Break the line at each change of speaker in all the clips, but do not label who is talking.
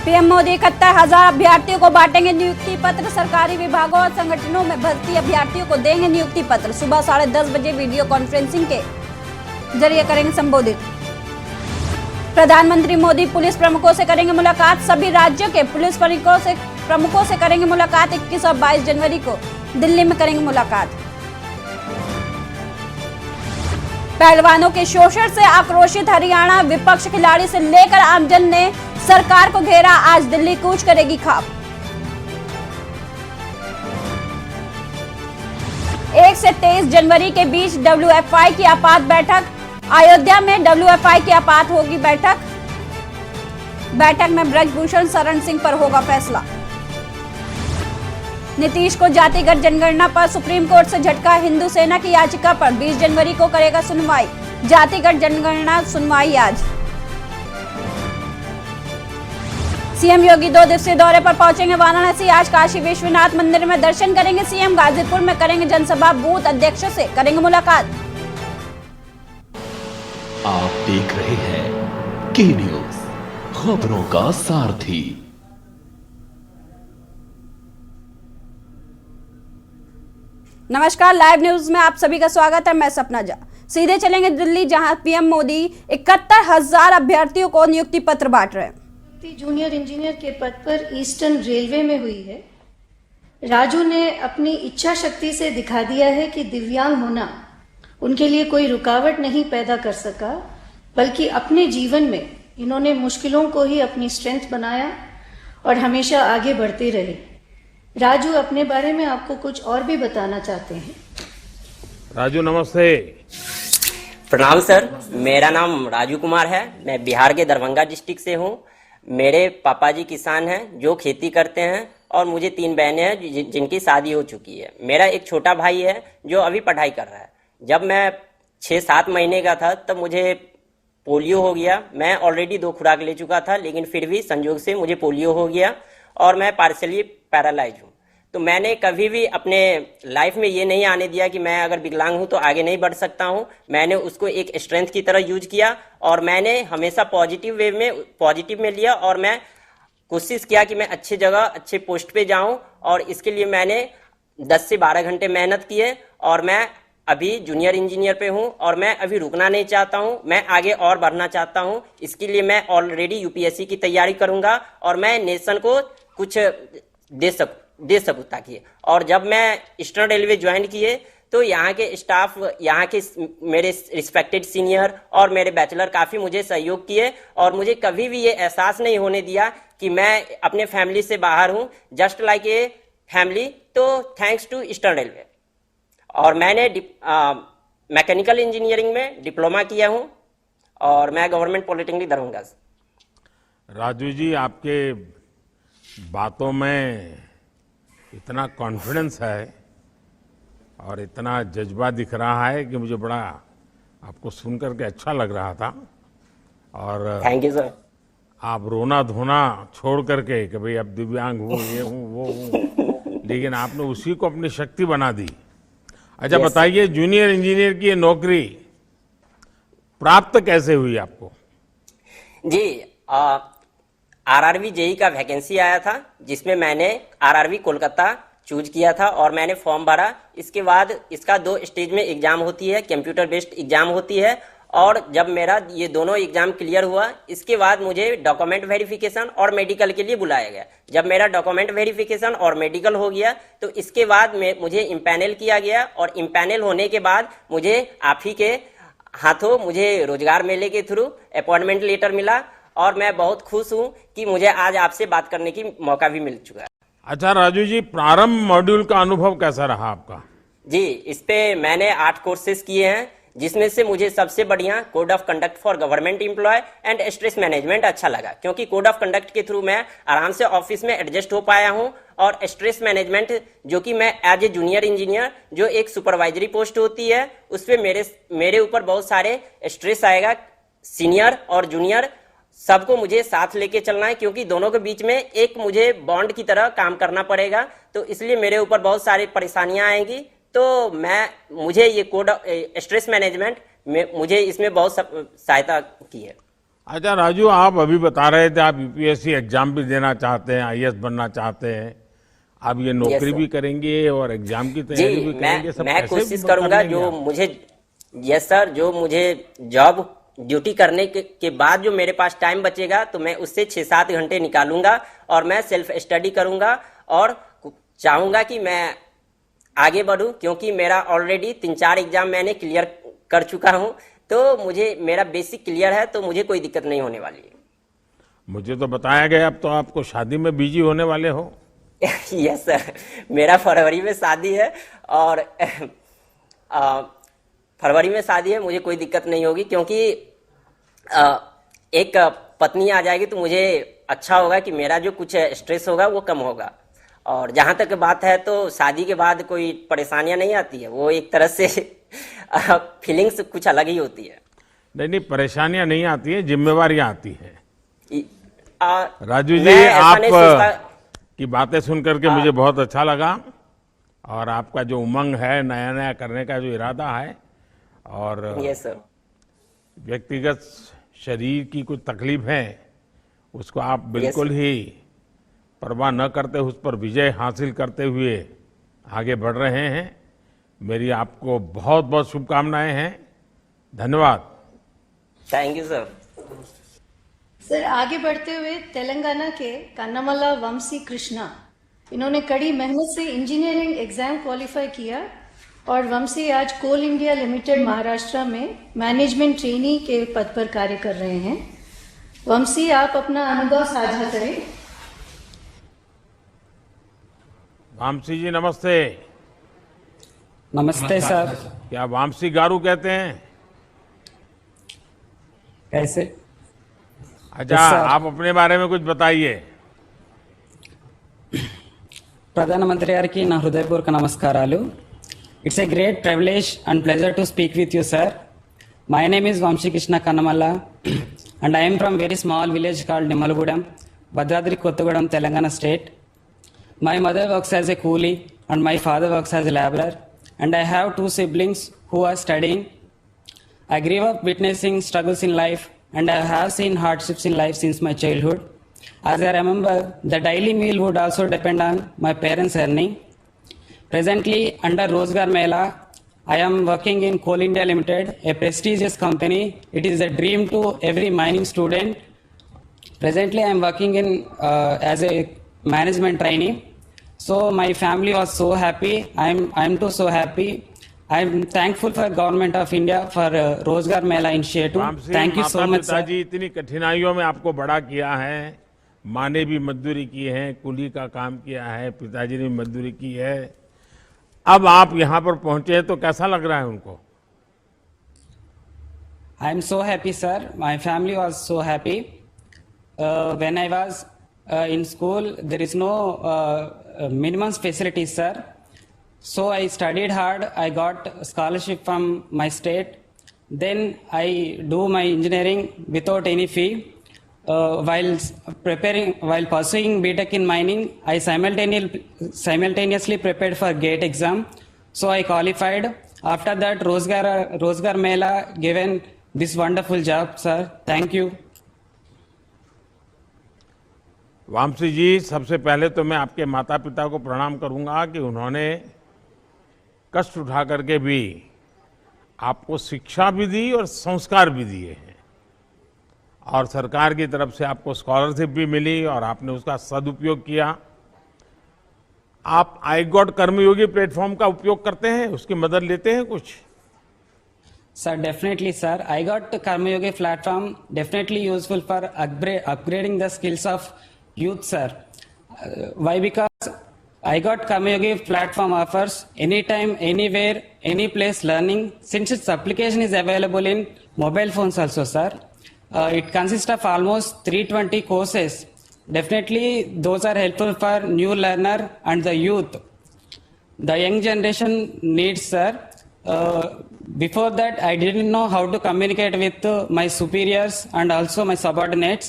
PM Modi 71,000 अभ्यर्थियों को बांटेंगे नियुक्ति पत्र। सरकारी विभागों और संगठनों में भर्ती अभ्यर्थियों को देंगे नियुक्ति पत्र। सुबह 10:30 बजे वीडियो कॉन्फ्रेंसिंग के जरिए करेंगे संबोधित। प्रधानमंत्री मोदी पुलिस प्रमुखों से करेंगे मुलाकात। सभी राज्यों के पुलिस प्रमुखों से करेंगे मुलाकात। 21 और 22 जनवरी को दिल्ली में करेंगे मुलाकात। पहलवानों के शोषण से आक्रोशित हरियाणा, विपक्ष खिलाड़ी से लेकर आमजन ने सरकार को घेरा। आज दिल्ली कूच करेगी खाप। 1 से 23 जनवरी के बीच WFI की आपात बैठक। अयोध्या में WFI की आपात होगी बैठक में ब्रजभूषण शरण सिंह पर होगा फैसला। नीतीश को जातिगत जनगणना पर सुप्रीम कोर्ट से झटका। हिंदू सेना की याचिका पर 20 जनवरी को करेगा सुनवाई। जातिगत जनगणना सुनवाई आज। सीएम योगी 2 दिवसीय दौरे पर पहुंचेंगे वाराणसी। आज काशी विश्वनाथ मंदिर में दर्शन करेंगे सीएम। गाजीपुर में करेंगे जनसभा। बूथ अध्यक्षों से करेंगे मुलाकात।
आप देख रहे हैं के न्यूज, खबरों का सारथी।
नमस्कार, लाइव न्यूज में आप सभी का स्वागत है। मैं सपना झा। सीधे चलेंगे दिल्ली, जहां पीएम मोदी 71,000 अभ्यर्थियों को नियुक्ति पत्र बांट रहे हैं।
जूनियर इंजीनियर के पद पर ईस्टर्न रेलवे में हुई है। राजू ने अपनी इच्छा शक्ति से दिखा दिया है कि दिव्यांग होना उनके लिए कोई रुकावट नहीं पैदा कर सका, बल्कि अपने जीवन में इन्होंने मुश्किलों को ही अपनी स्ट्रेंथ बनाया और हमेशा आगे बढ़ते रहे। राजू अपने बारे में आपको कुछ और भी बताना चाहते हैं।
राजू नमस्ते।
प्रणाम सर, मेरा नाम राजू कुमार है। मैं बिहार के दरभंगा डिस्ट्रिक्ट से हूँ। मेरे पापा जी किसान हैं जो खेती करते हैं और मुझे 3 बहनें हैं जिनकी शादी हो चुकी है। मेरा एक छोटा भाई है जो अभी पढ़ाई कर रहा है। जब मैं 6-7 महीने का था तब मुझे पोलियो हो गया। मैं ऑलरेडी 2 खुराक ले चुका था, लेकिन फिर भी संयोग से मुझे पोलियो हो गया और मैं पार्शियली पैरालाइज हूँ। तो मैंने कभी भी अपने लाइफ में ये नहीं आने दिया कि मैं अगर विकलांग हूँ तो आगे नहीं बढ़ सकता हूँ। मैंने उसको एक स्ट्रेंथ की तरह यूज किया और मैंने हमेशा पॉजिटिव में लिया और मैं कोशिश किया कि मैं अच्छी जगह अच्छे पोस्ट पे जाऊँ। और इसके लिए मैंने 10 से 12 घंटे मेहनत किए और मैं अभी जूनियर इंजीनियर पे हूँ और मैं अभी रुकना नहीं चाहता हूँ। मैं आगे और बढ़ना चाहता हूँ। इसके लिए मैं ऑलरेडी UPSC की तैयारी करूँगा और मैं नेशन को कुछ दे सकूँ ताकि। और जब मैं ईस्टर्न रेलवे ज्वाइन किए तो यहाँ के स्टाफ, यहाँ के मेरे रिस्पेक्टेड सीनियर और मेरे बैचलर काफ़ी मुझे सहयोग किए और मुझे कभी भी ये एहसास नहीं होने दिया कि मैं अपने फैमिली से बाहर हूँ। Just like a family. तो थैंक्स टू ईस्टर्न रेलवे। और मैंने मैकेनिकल इंजीनियरिंग में डिप्लोमा किया हूँ और मैं गवर्नमेंट पॉलिटेक्निक दरभंगा से।
राजू जी, आपके बातों में इतना कॉन्फिडेंस है और इतना जज्बा दिख रहा है कि मुझे बड़ा आपको सुन करके अच्छा लग रहा था। और
थैंक यू सर।
आप रोना धोना छोड़ करके कि भाई अब दिव्यांग हूँ, ये हूँ, वो हूँ, लेकिन आपने उसी को अपनी शक्ति बना दी। अच्छा बताइए, जूनियर इंजीनियर की ये नौकरी प्राप्त कैसे हुई आपको?
जी, RRB JEE का वैकेंसी आया था जिसमें मैंने RRB कोलकाता चूज किया था और मैंने फॉर्म भरा। इसके बाद इसका 2 स्टेज में एग्जाम होती है, कंप्यूटर बेस्ड एग्जाम होती है। और जब मेरा ये दोनों एग्जाम क्लियर हुआ, इसके बाद मुझे डॉक्यूमेंट वेरिफिकेशन और मेडिकल के लिए बुलाया गया। जब मेरा डॉक्यूमेंट वेरिफिकेशन और मेडिकल हो गया तो इसके बाद मुझे इम्पैनल किया गया और इम्पैनल होने के बाद मुझे आप ही के हाथों मुझे रोजगार मेले के थ्रू अपॉइंटमेंट लेटर मिला और मैं बहुत खुश हूँ कि मुझे आज आपसे बात करने की मौका भी मिल चुका है।
अच्छा राजू जी, प्रारंभ मॉड्यूल का अनुभव कैसा रहा आपका?
जी, इस पे मैंने 8 कोर्सेज किए हैं, जिसमें से मुझे सबसे बढ़िया code of conduct for government employee and stress management अच्छा लगा, क्योंकि कोड ऑफ कंडक्ट के थ्रू मैं आराम से ऑफिस में एडजस्ट हो पाया हूं। और स्ट्रेस मैनेजमेंट जो कि मैं एज ए जूनियर इंजीनियर, जो एक सुपरवाइजरी पोस्ट होती है, उस पर मेरे ऊपर बहुत सारे स्ट्रेस आएगा। सीनियर और जूनियर सबको मुझे साथ लेके चलना है, क्योंकि दोनों के बीच में एक मुझे बॉन्ड की तरह काम करना पड़ेगा। तो इसलिए मेरे ऊपर बहुत सारी परेशानियां आएंगी। तो मुझे ये कोड स्ट्रेस मैनेजमेंट में मुझे इसमें बहुत सहायता की है।
अच्छा राजू, आप अभी बता रहे थे आप यूपीएससी एग्जाम भी देना चाहते हैं, आईएएस बनना चाहते हैं। आप ये नौकरी
sir.
भी करेंगे और एग्जाम की तैयारी
जी
भी करेंगे, सब
मैं
कैसे
कोशिश
कर
करूंगा
लेंगे
जो
आप?
मुझे, यस सर, जो मुझे जॉब ड्यूटी करने के बाद जो मेरे पास टाइम बचेगा तो मैं उससे 6-7 घंटे निकालूंगा और मैं सेल्फ स्टडी करूंगा और चाहूंगा कि मैं आगे बढ़ूं, क्योंकि मेरा ऑलरेडी 3-4 एग्जाम मैंने क्लियर कर चुका हूं, तो मुझे मेरा बेसिक क्लियर है, तो मुझे कोई दिक्कत नहीं होने वाली है।
मुझे तो बताया गया अब तो आपको शादी में बिजी होने वाले हो।
यस सर, मेरा फरवरी में शादी है और फरवरी में शादी है, मुझे कोई दिक्कत नहीं होगी, क्योंकि एक पत्नी आ जाएगी तो मुझे अच्छा होगा कि मेरा जो कुछ स्ट्रेस होगा वो कम होगा। और जहां तक बात है तो शादी के बाद कोई परेशानियां नहीं आती है, वो एक तरह से फीलिंग्स कुछ अलग ही होती है।
नहीं, परेशानियां नहीं आती है, जिम्मेवारियां आती है। राजू जी,
मैं ऐसा नहीं सोचता।
आप की बातें सुन करके मुझे बहुत अच्छा लगा और आपका जो उमंग है, नया नया करने का जो इरादा है, और
यस सर,
व्यक्तिगत शरीर की कुछ तकलीफ है उसको आप बिल्कुल ही परवाह न करते उस पर विजय हासिल करते हुए आगे बढ़ रहे हैं। मेरी आपको बहुत बहुत शुभकामनाएं हैं। धन्यवाद।
Thank you sir.
सर, आगे बढ़ते हुए तेलंगाना के कन्नमला वंशी कृष्णा, इन्होंने कड़ी मेहनत से इंजीनियरिंग एग्जाम क्वालिफाई किया और वंशी आज कोल इंडिया लिमिटेड महाराष्ट्र में मैनेजमेंट ट्रेनी के पद पर कार्य कर रहे हैं। वंशी, आप अपना अनुभव साझा करें।
वामसी जी नमस्ते।
नमस्ते सर।
क्या वामसी गारू कहते हैं?
कैसे?
अच्छा,
Yes, sir.
आप अपने बारे में कुछ बताइए।
ప్రధానమంత్రి గారికి నా హృదయపూర్వక నమస్కారాలు. It's a great privilege and pleasure to speak with you sir. My name is Vamshi Krishna Kannamalla and I'm from very small village called Nimmalagudem, Bhadradri Kothagudem, Telangana state. My mother works as a coolie and my father works as a laborer, and I have 2 siblings who are studying. I grew up witnessing struggles in life and I have seen hardships in life since my childhood. As I remember, the daily meal would also depend on my parents' earning. Presently, under Rozgar Mela, I am working in Coal India Limited, a prestigious company. It is a dream to every mining student. Presently, I am working in as a management trainee. So my family was so happy. I'm too so happy. I'm thankful for Government of India for Rozgar Mela initiative.
Vamsi,
Thank you so much, sir.
पिताजी इतनी कठिनाइयों में आपको बड़ा किया है, माँ ने भी मजदूरी की है, कुली का काम किया है, पिताजी ने भी मजदूरी की है। अब आप यहाँ पर पहुंचे हैं तो कैसा लग रहा है उनको?
I'm so happy, sir. My family was so happy. When I was in school, there is no minimum facilities, sir. So I studied hard. I got scholarship from my state. Then I do my engineering without any fee. While pursuing BTech in mining, I simultaneously prepared for GATE exam. So I qualified. After that, Rozgar Mela given this wonderful job, sir. Thank you.
Vamsi जी, सबसे पहले तो मैं आपके माता पिता को प्रणाम करूंगा कि उन्होंने कष्ट उठा करके भी आपको शिक्षा भी दी और संस्कार भी दिए हैं, और सरकार की तरफ से आपको स्कॉलरशिप भी मिली और आपने उसका सदुपयोग किया। आप आई गॉट कर्मयोगी प्लेटफॉर्म का उपयोग करते हैं, उसकी मदद लेते हैं कुछ?
Sir, definitely, sir. I got Karma Yogi platform definitely useful for upgrading the skills of youth, sir. Why? Because I got Karma Yogi platform offers anytime, anywhere, any place learning. Since its application is available in mobile phones also, sir. It consists of almost 320 courses. Definitely, those are helpful for new learner and the youth. The young generation needs, sir. Before that, I didn't know how to communicate with my superiors and also my subordinates.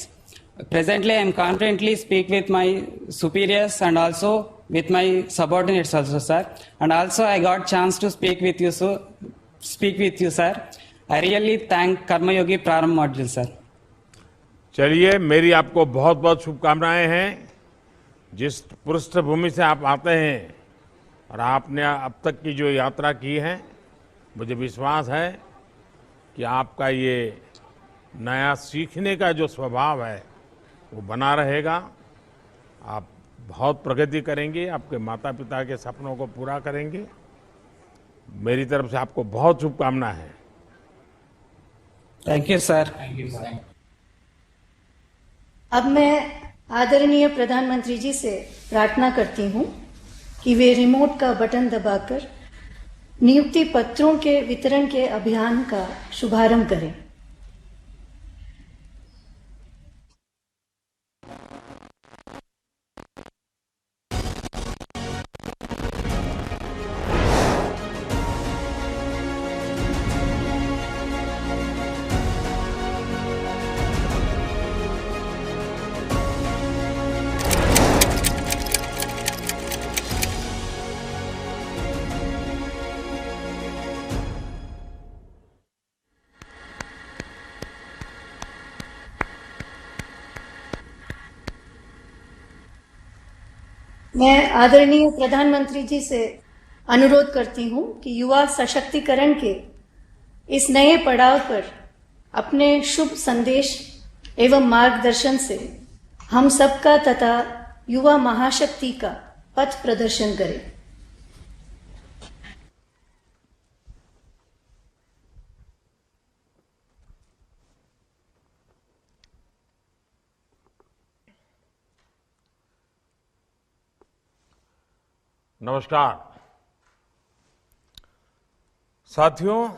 Presently, I am confidently speak with my superiors and also with my subordinates also, sir. And also, I got chance to speak with you, sir. I really thank Karma Yogi Praram module, sir.
चलिए, मेरी आपको बहुत बहुत शुभकामनाएं हैं। जिस पृष्ठभूमि से आप आते हैं और आपने अब तक की जो यात्रा की है, मुझे विश्वास है कि आपका ये नया सीखने का जो स्वभाव है वो बना रहेगा। आप बहुत प्रगति करेंगे, आपके माता पिता के सपनों को पूरा करेंगे। मेरी तरफ से आपको बहुत शुभकामनाएं हैं।
Thank you sir.
अब मैं आदरणीय प्रधानमंत्री जी से प्रार्थना करती हूं कि वे रिमोट का बटन दबाकर नियुक्ति पत्रों के वितरण के अभियान का शुभारंभ करें। मैं आदरणीय प्रधानमंत्री जी से अनुरोध करती हूं कि युवा सशक्तिकरण के इस नए पड़ाव पर अपने शुभ संदेश एवं मार्गदर्शन से हम सबका तथा युवा महाशक्ति का पथ प्रदर्शन करें।
नमस्कार साथियों,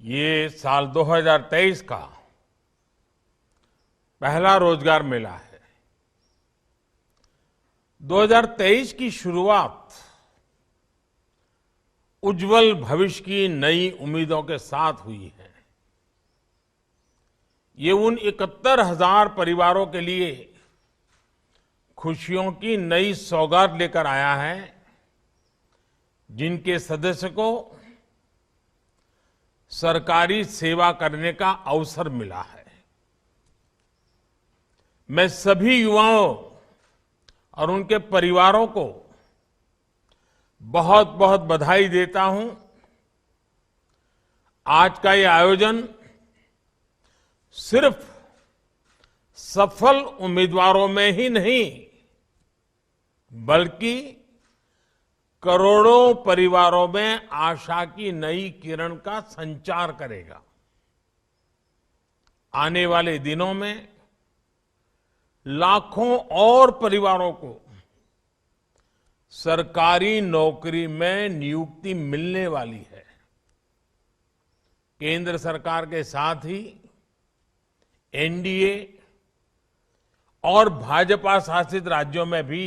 ये साल 2023 का पहला रोजगार मेला है। 2023 की शुरुआत उज्जवल भविष्य की नई उम्मीदों के साथ हुई है। ये उन 71,000 परिवारों के लिए खुशियों की नई सौगात लेकर आया है जिनके सदस्य को सरकारी सेवा करने का अवसर मिला है। मैं सभी युवाओं और उनके परिवारों को बहुत बहुत बधाई देता हूं। आज का ये आयोजन सिर्फ सफल उम्मीदवारों में ही नहीं बल्कि करोड़ों परिवारों में आशा की नई किरण का संचार करेगा। आने वाले दिनों में लाखों और परिवारों को सरकारी नौकरी में नियुक्ति मिलने वाली है। केंद्र सरकार के साथ ही एनडीए और भाजपा शासित राज्यों में भी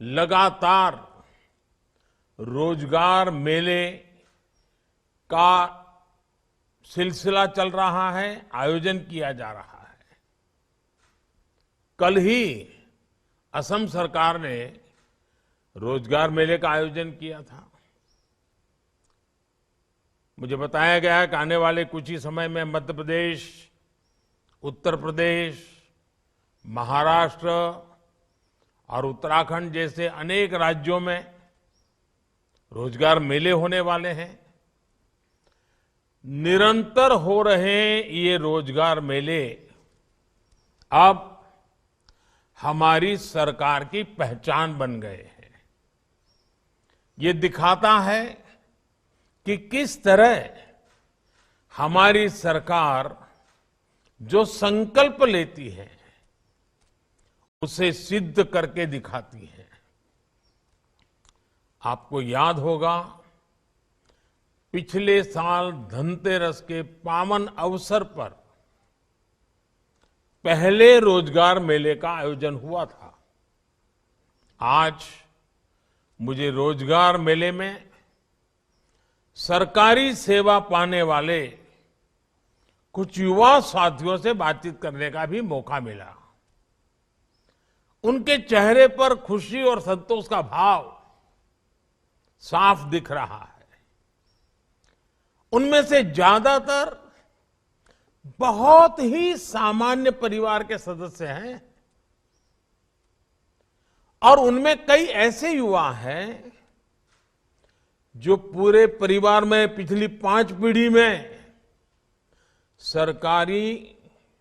लगातार रोजगार मेले का सिलसिला चल रहा है, आयोजन किया जा रहा है। कल ही असम सरकार ने रोजगार मेले का आयोजन किया था। मुझे बताया गया है कि आने वाले कुछ ही समय में मध्य प्रदेश, उत्तर प्रदेश, महाराष्ट्र और उत्तराखंड जैसे अनेक राज्यों में रोजगार मेले होने वाले हैं। निरंतर हो रहे ये रोजगार मेले अब हमारी सरकार की पहचान बन गए हैं। ये दिखाता है कि किस तरह हमारी सरकार जो संकल्प लेती है उसे सिद्ध करके दिखाती है। आपको याद होगा, पिछले साल धनतेरस के पावन अवसर पर पहले रोजगार मेले का आयोजन हुआ था। आज मुझे रोजगार मेले में सरकारी सेवा पाने वाले कुछ युवा साथियों से बातचीत करने का भी मौका मिला। उनके चेहरे पर खुशी और संतोष का भाव साफ दिख रहा है। उनमें से ज्यादातर बहुत ही सामान्य परिवार के सदस्य हैं और उनमें कई ऐसे युवा हैं जो पूरे परिवार में पिछली 5 पीढ़ी में सरकारी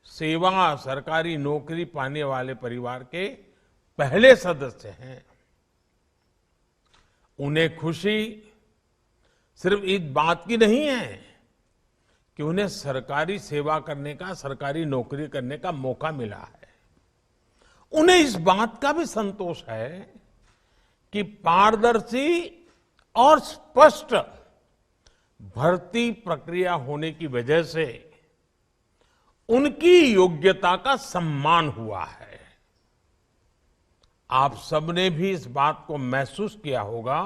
सेवा, सरकारी नौकरी पाने वाले परिवार के पहले सदस्य हैं। उन्हें खुशी सिर्फ इस बात की नहीं है कि उन्हें सरकारी सेवा करने का, सरकारी नौकरी करने का मौका मिला है। उन्हें इस बात का भी संतोष है कि पारदर्शी और स्पष्ट भर्ती प्रक्रिया होने की वजह से उनकी योग्यता का सम्मान हुआ है। आप सबने भी इस बात को महसूस किया होगा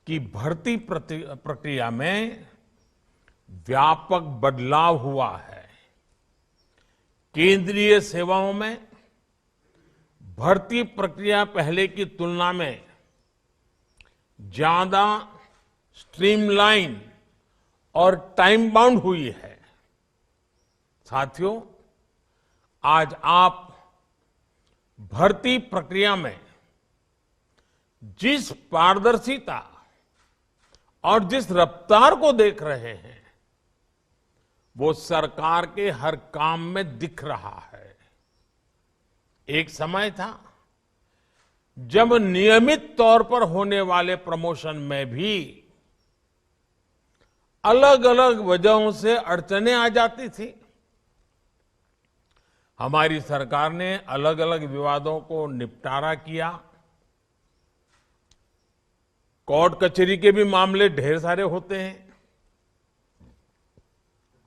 कि भर्ती प्रक्रिया में व्यापक बदलाव हुआ है। केंद्रीय सेवाओं में भर्ती प्रक्रिया पहले की तुलना में ज्यादा स्ट्रीमलाइन और टाइम बाउंड हुई है। साथियों, आज आप भर्ती प्रक्रिया में जिस पारदर्शिता और जिस रफ्तार को देख रहे हैं वो सरकार के हर काम में दिख रहा है। एक समय था जब नियमित तौर पर होने वाले प्रमोशन में भी अलग अलग वजहों से अड़चनें आ जाती थी। हमारी सरकार ने अलग अलग विवादों को निपटारा किया। कोर्ट कचहरी के भी मामले ढेर सारे होते हैं।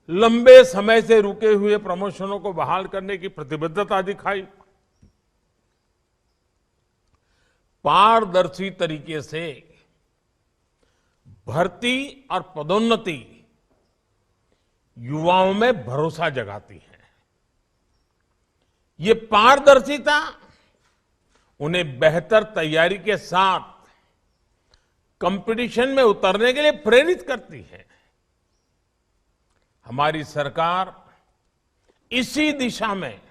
लंबे समय से रुके हुए प्रमोशनों को बहाल करने की प्रतिबद्धता दिखाई। पारदर्शी तरीके से भर्ती और पदोन्नति युवाओं में भरोसा जगाती है। ये पारदर्शिता उन्हें बेहतर तैयारी के साथ कंपटीशन में उतरने के लिए प्रेरित करती है। हमारी सरकार इसी दिशा में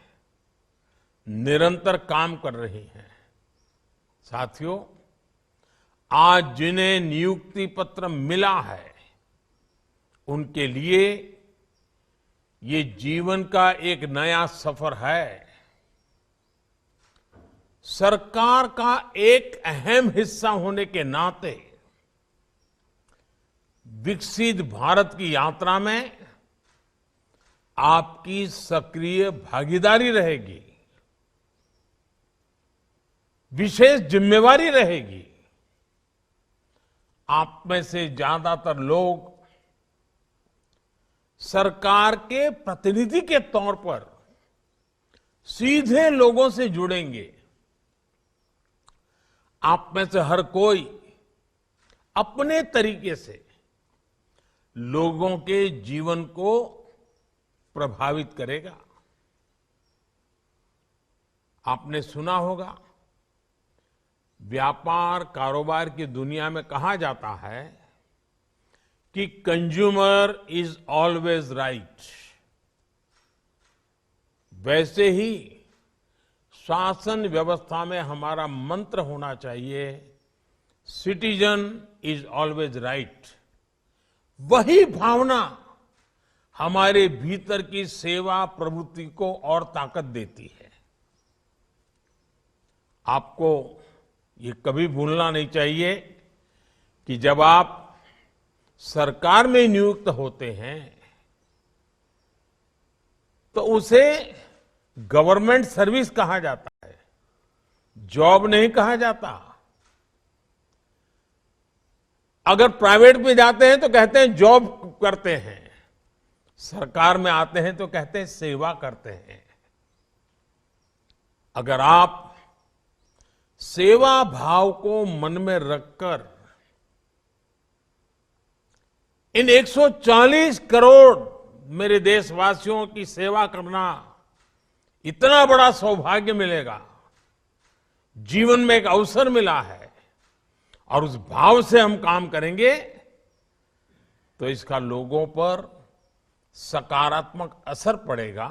निरंतर काम कर रही है। साथियों, आज जिन्हें नियुक्ति पत्र मिला है उनके लिए ये जीवन का एक नया सफर है। सरकार का एक अहम हिस्सा होने के नाते विकसित भारत की यात्रा में आपकी सक्रिय भागीदारी रहेगी, विशेष जिम्मेवारी रहेगी। आप में से ज्यादातर लोग सरकार के प्रतिनिधि के तौर पर सीधे लोगों से जुड़ेंगे। आप में से हर कोई अपने तरीके से लोगों के जीवन को प्रभावित करेगा। आपने सुना होगा, व्यापार कारोबार की दुनिया में कहा जाता है कि कंज्यूमर इज ऑलवेज राइट। वैसे ही शासन व्यवस्था में हमारा मंत्र होना चाहिए, सिटीजन इज ऑलवेज राइट। वही भावना हमारे भीतर की सेवा प्रवृत्ति को और ताकत देती है। आपको ये कभी भूलना नहीं चाहिए कि जब आप सरकार में नियुक्त होते हैं तो उसे गवर्नमेंट सर्विस कहा जाता है, जॉब नहीं कहा जाता। अगर प्राइवेट में जाते हैं तो कहते हैं जॉब करते हैं, सरकार में आते हैं तो कहते हैं सेवा करते हैं। अगर आप सेवा भाव को मन में रखकर इन 140 करोड़ मेरे देशवासियों की सेवा करना इतना बड़ा सौभाग्य मिलेगा, जीवन में एक अवसर मिला है और उस भाव से हम काम करेंगे तो इसका लोगों पर सकारात्मक असर पड़ेगा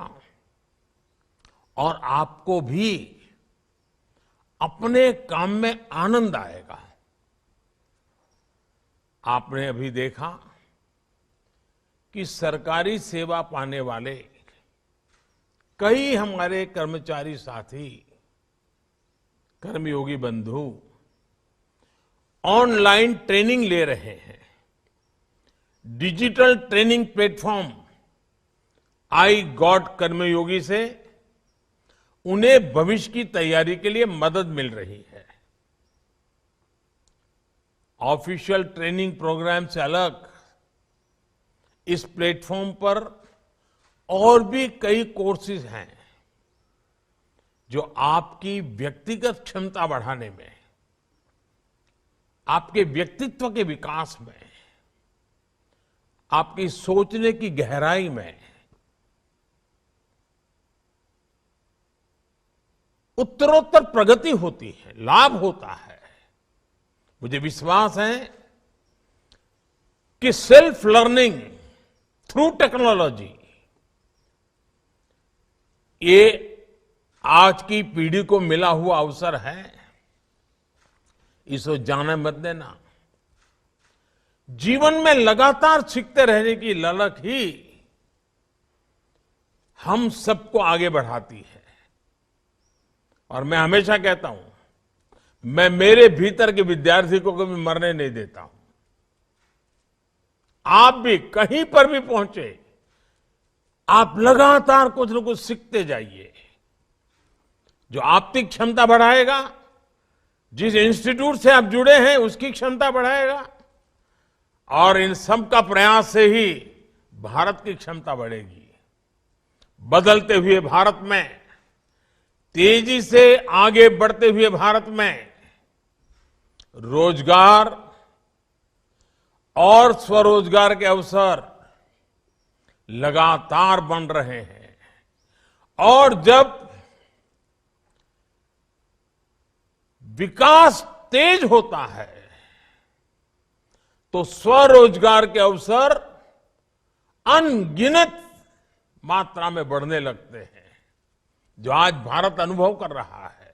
और आपको भी अपने काम में आनंद आएगा। आपने अभी देखा कि सरकारी सेवा पाने वाले कई हमारे कर्मचारी साथी, कर्मयोगी बंधु ऑनलाइन ट्रेनिंग ले रहे हैं। Digital training platform iGOT Karmayogi से उन्हें भविष्य की तैयारी के लिए मदद मिल रही है। ऑफिशियल ट्रेनिंग प्रोग्राम से अलग इस प्लेटफॉर्म पर और भी कई कोर्सेज हैं जो आपकी व्यक्तिगत क्षमता बढ़ाने में, आपके व्यक्तित्व के विकास में, आपकी सोचने की गहराई में उत्तरोत्तर प्रगति होती है, लाभ होता है। मुझे विश्वास है कि सेल्फ लर्निंग थ्रू टेक्नोलॉजी ये आज की पीढ़ी को मिला हुआ अवसर है, इसको जाने मत देना। जीवन में लगातार सीखते रहने की ललक ही हम सबको आगे बढ़ाती है। और मैं हमेशा कहता हूं, मैं मेरे भीतर के विद्यार्थी को कभी मरने नहीं देता हूं। आप भी कहीं पर भी पहुंचे, आप लगातार कुछ न कुछ सीखते जाइए, जो आपकी क्षमता बढ़ाएगा। जिस इंस्टीट्यूट से आप जुड़े हैं उसकी क्षमता बढ़ाएगा और इन सब का प्रयास से ही भारत की क्षमता बढ़ेगी। बदलते हुए भारत में, तेजी से आगे बढ़ते हुए भारत में रोजगार और स्वरोजगार के अवसर लगातार बन रहे हैं। और जब विकास तेज होता है तो स्वरोजगार के अवसर अनगिनत मात्रा में बढ़ने लगते हैं, जो आज भारत अनुभव कर रहा है।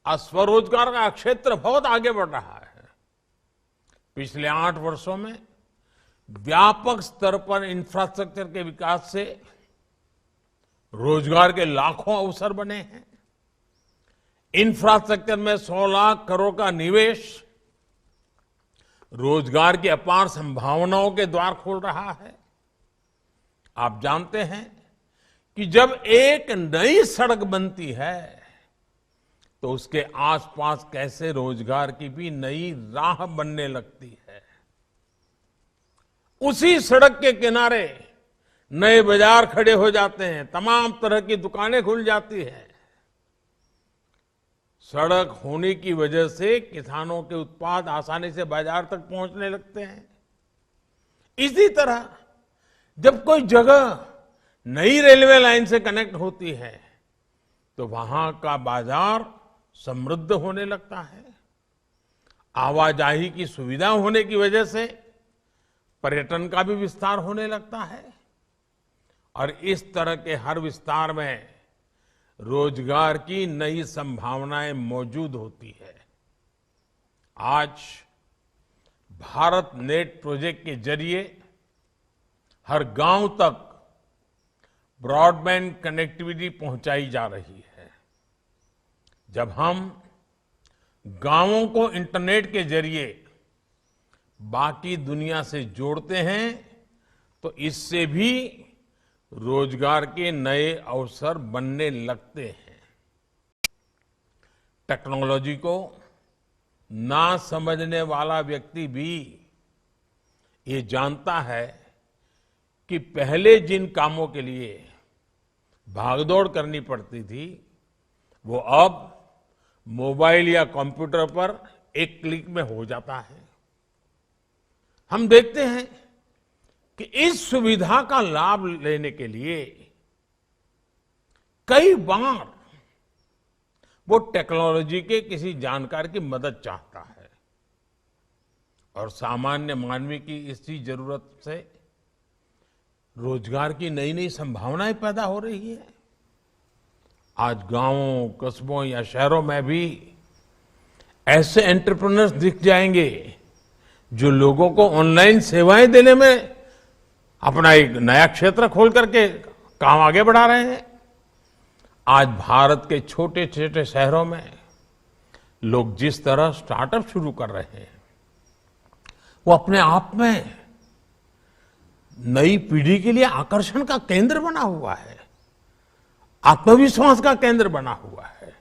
आज स्वरोजगार का क्षेत्र बहुत आगे बढ़ रहा है। पिछले 8 वर्षों में व्यापक स्तर पर इंफ्रास्ट्रक्चर के विकास से रोजगार के लाखों अवसर बने हैं। इंफ्रास्ट्रक्चर में 100 लाख करोड़ का निवेश रोजगार की अपार संभावनाओं के द्वार खोल रहा है। आप जानते हैं कि जब एक नई सड़क बनती है तो उसके आसपास कैसे रोजगार की भी नई राह बनने लगती है। उसी सड़क के किनारे नए बाजार खड़े हो जाते हैं, तमाम तरह की दुकानें खुल जाती हैं। सड़क होने की वजह से किसानों के उत्पाद आसानी से बाजार तक पहुंचने लगते हैं। इसी तरह जब कोई जगह नई रेलवे लाइन से कनेक्ट होती है तो वहां का बाजार समृद्ध होने लगता है। आवाजाही की सुविधा होने की वजह से पर्यटन का भी विस्तार होने लगता है और इस तरह के हर विस्तार में रोजगार की नई संभावनाएं मौजूद होती है। आज भारत नेट प्रोजेक्ट के जरिए हर गांव तक ब्रॉडबैंड कनेक्टिविटी पहुंचाई जा रही है। जब हम गांवों को इंटरनेट के जरिए बाकी दुनिया से जोड़ते हैं तो इससे भी रोजगार के नए अवसर बनने लगते हैं। टेक्नोलॉजी को ना समझने वाला व्यक्ति भी ये जानता है कि पहले जिन कामों के लिए भागदौड़ करनी पड़ती थी वो अब मोबाइल या कंप्यूटर पर एक क्लिक में हो जाता है। हम देखते हैं कि इस सुविधा का लाभ लेने के लिए कई बार वो टेक्नोलॉजी के किसी जानकार की मदद चाहता है और सामान्य मानवी की इसी जरूरत से रोजगार की नई नई संभावनाएं पैदा हो रही है। आज गांवों, कस्बों या शहरों में भी ऐसे एंटरप्रेन्योर्स दिख जाएंगे जो लोगों को ऑनलाइन सेवाएं देने में अपना एक नया क्षेत्र खोल करके काम आगे बढ़ा रहे हैं। आज भारत के छोटे छोटे शहरों में लोग जिस तरह स्टार्टअप शुरू कर रहे हैं, वो अपने आप में नई पीढ़ी के लिए आकर्षण का केंद्र बना हुआ है, आत्मविश्वास का केंद्र बना हुआ है।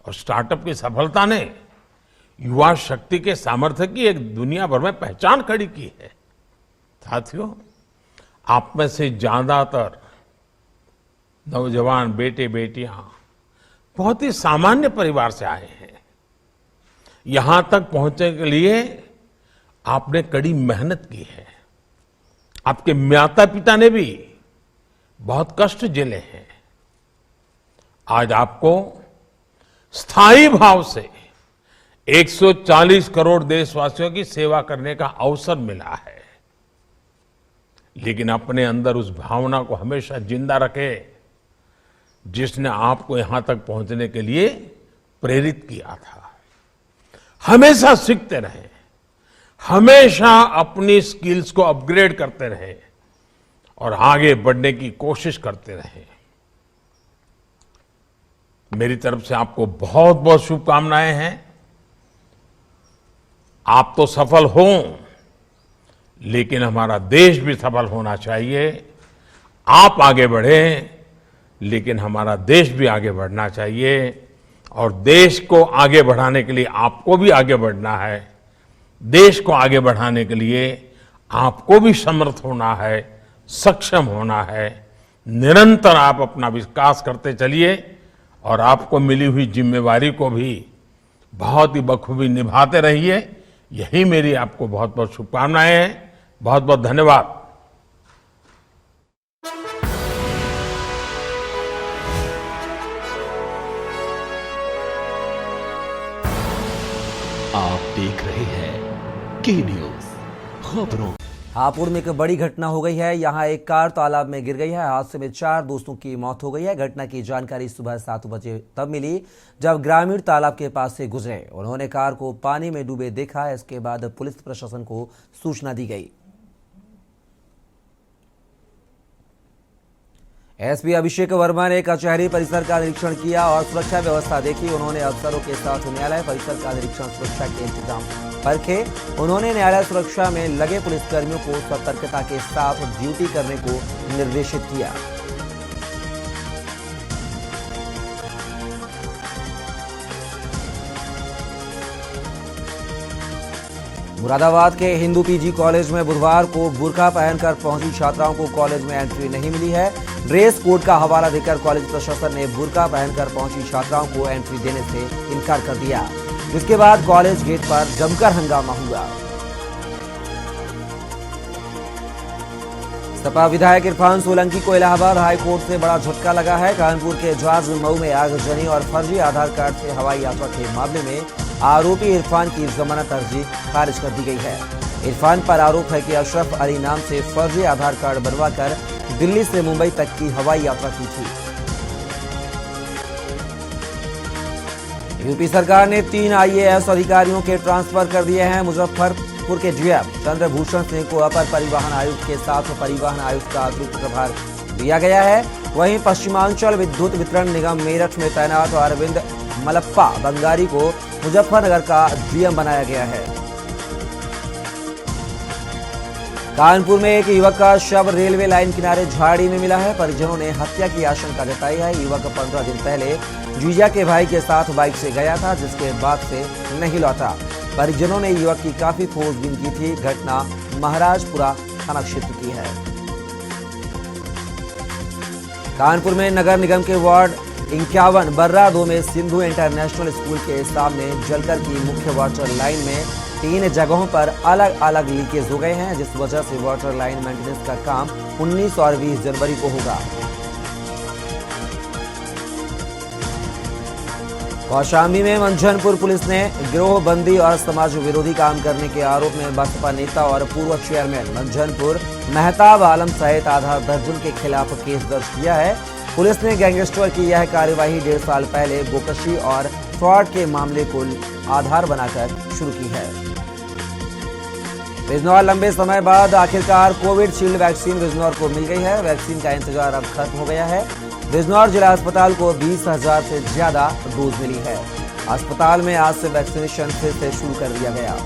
और स्टार्टअप की सफलता ने युवा शक्ति के सामर्थ्य की एक दुनिया भर में पहचान खड़ी की है। साथियों, आप में से ज्यादातर नौजवान बेटे बेटियां बहुत ही सामान्य परिवार से आए हैं। यहां तक पहुंचने के लिए आपने कड़ी मेहनत की है। आपके माता पिता ने भी बहुत कष्ट झेले हैं। आज आपको स्थायी भाव से 140 करोड़ देशवासियों की सेवा करने का अवसर मिला है। लेकिन अपने अंदर उस भावना को हमेशा जिंदा रखे जिसने आपको यहां तक पहुंचने के लिए प्रेरित किया था। हमेशा सीखते रहे, हमेशा अपनी स्किल्स को अपग्रेड करते रहे और आगे बढ़ने की कोशिश करते रहे। मेरी तरफ से आपको बहुत बहुत शुभकामनाएं हैं। आप तो सफल हों, लेकिन हमारा देश भी सफल होना चाहिए। आप आगे बढ़ें, लेकिन हमारा देश भी आगे बढ़ना चाहिए। और देश को आगे बढ़ाने के लिए आपको भी आगे बढ़ना है। देश को आगे बढ़ाने के लिए आपको भी समर्थ होना है, सक्षम होना है। निरंतर आप अपना विकास करते चलिए और आपको मिली हुई जिम्मेवारी को भी बहुत ही बखूबी निभाते रहिए। यही मेरी आपको बहुत बहुत शुभकामनाएं हैं। बहुत बहुत धन्यवाद।
आप देख रहे हैं के न्यूज खबरों।
हापुड़ में एक बड़ी घटना हो गई है। यहां एक कार तालाब में गिर गई है। हादसे में 4 दोस्तों की मौत हो गई है। घटना की जानकारी सुबह 7 बजे तब मिली जब ग्रामीण तालाब के पास से गुजरे। उन्होंने कार को पानी में डूबे देखा। इसके बाद पुलिस प्रशासन को सूचना दी गई। एसपी अभिषेक वर्मा ने कचहरी परिसर का निरीक्षण किया और सुरक्षा व्यवस्था देखी। उन्होंने अफसरों के साथ न्यायालय परिसर का निरीक्षण, सुरक्षा के इंतजाम परखे। उन्होंने न्यायालय सुरक्षा में लगे पुलिसकर्मियों को सतर्कता के साथ ड्यूटी करने को निर्देशित किया। मुरादाबाद के हिंदू पीजी कॉलेज में बुधवार को बुर्का पहनकर पहुंची छात्राओं को कॉलेज में एंट्री नहीं मिली है। ड्रेस कोड का हवाला देकर कॉलेज प्रशासन ने बुर्का पहनकर पहुंची छात्राओं को एंट्री देने से इनकार कर दिया, जिसके बाद कॉलेज गेट पर जमकर हंगामा हुआ। सपा विधायक इरफान सोलंकी को इलाहाबाद हाईकोर्ट से बड़ा झटका लगा है। कानपुर के जॉर्ज मऊ में आगजनी और फर्जी आधार कार्ड से हवाई यात्रा के मामले में आरोपी इरफान की जमानत अर्जी खारिज कर दी गई है। इरफान पर आरोप है कि अशरफ अली नाम से फर्जी आधार कार्ड बनवाकर दिल्ली से मुंबई तक की हवाई यात्रा की थी। यूपी सरकार ने 3 आईएएस अधिकारियों के ट्रांसफर कर दिए हैं। मुजफ्फरपुर के डीएम चंद्रभूषण सिंह को अपर परिवहन आयुक्त के साथ परिवहन आयुक्त का अतिरिक्त प्रभार दिया गया है। वहीं पश्चिमांचल विद्युत वितरण निगम मेरठ में तैनात अरविंद मलप्पा बंगारी को मुजफ्फरनगर का डीएम बनाया गया है। कानपुर में एक युवक का शव रेलवे लाइन किनारे झाड़ी में मिला है। परिजनों ने हत्या की आशंका जताई है। युवक 15 दिन पहले जीजा के भाई के साथ बाइक से गया था, जिसके बाद से नहीं लौटा। परिजनों ने युवक की काफी खोजबीन की थी। घटना महाराजपुरा थाना क्षेत्र की है। कानपुर में नगर निगम के वार्ड 51 बर्रा 2 में सिंधु इंटरनेशनल स्कूल के सामने जलकर की मुख्य वाटर लाइन में 3 जगहों पर अलग अलग लीकेज हो गए हैं, जिस वजह से वाटर लाइन मेंटेनेंस का काम 19 और 20 जनवरी को होगा। कौशाम्बी में मंझनपुर पुलिस ने गिरोहबंदी और समाज विरोधी काम करने के आरोप में बसपा नेता और पूर्व चेयरमैन मंझनपुर मेहताब आलम सहित आधा दर्जन के खिलाफ केस दर्ज किया है। पुलिस ने गैंगस्टर की यह कार्यवाही 1.5 साल पहले गोकशी और फ्रॉड के मामले को आधार बनाकर शुरू की है। बिजनौर लंबे समय बाद आखिरकार कोविशील्ड वैक्सीन बिजनौर को मिल गई है। वैक्सीन का इंतजार अब खत्म हो गया है। बिजनौर जिला अस्पताल को 20,000 से ज्यादा डोज मिली है। अस्पताल में आज से वैक्सीनेशन फिर से शुरू कर दिया गया।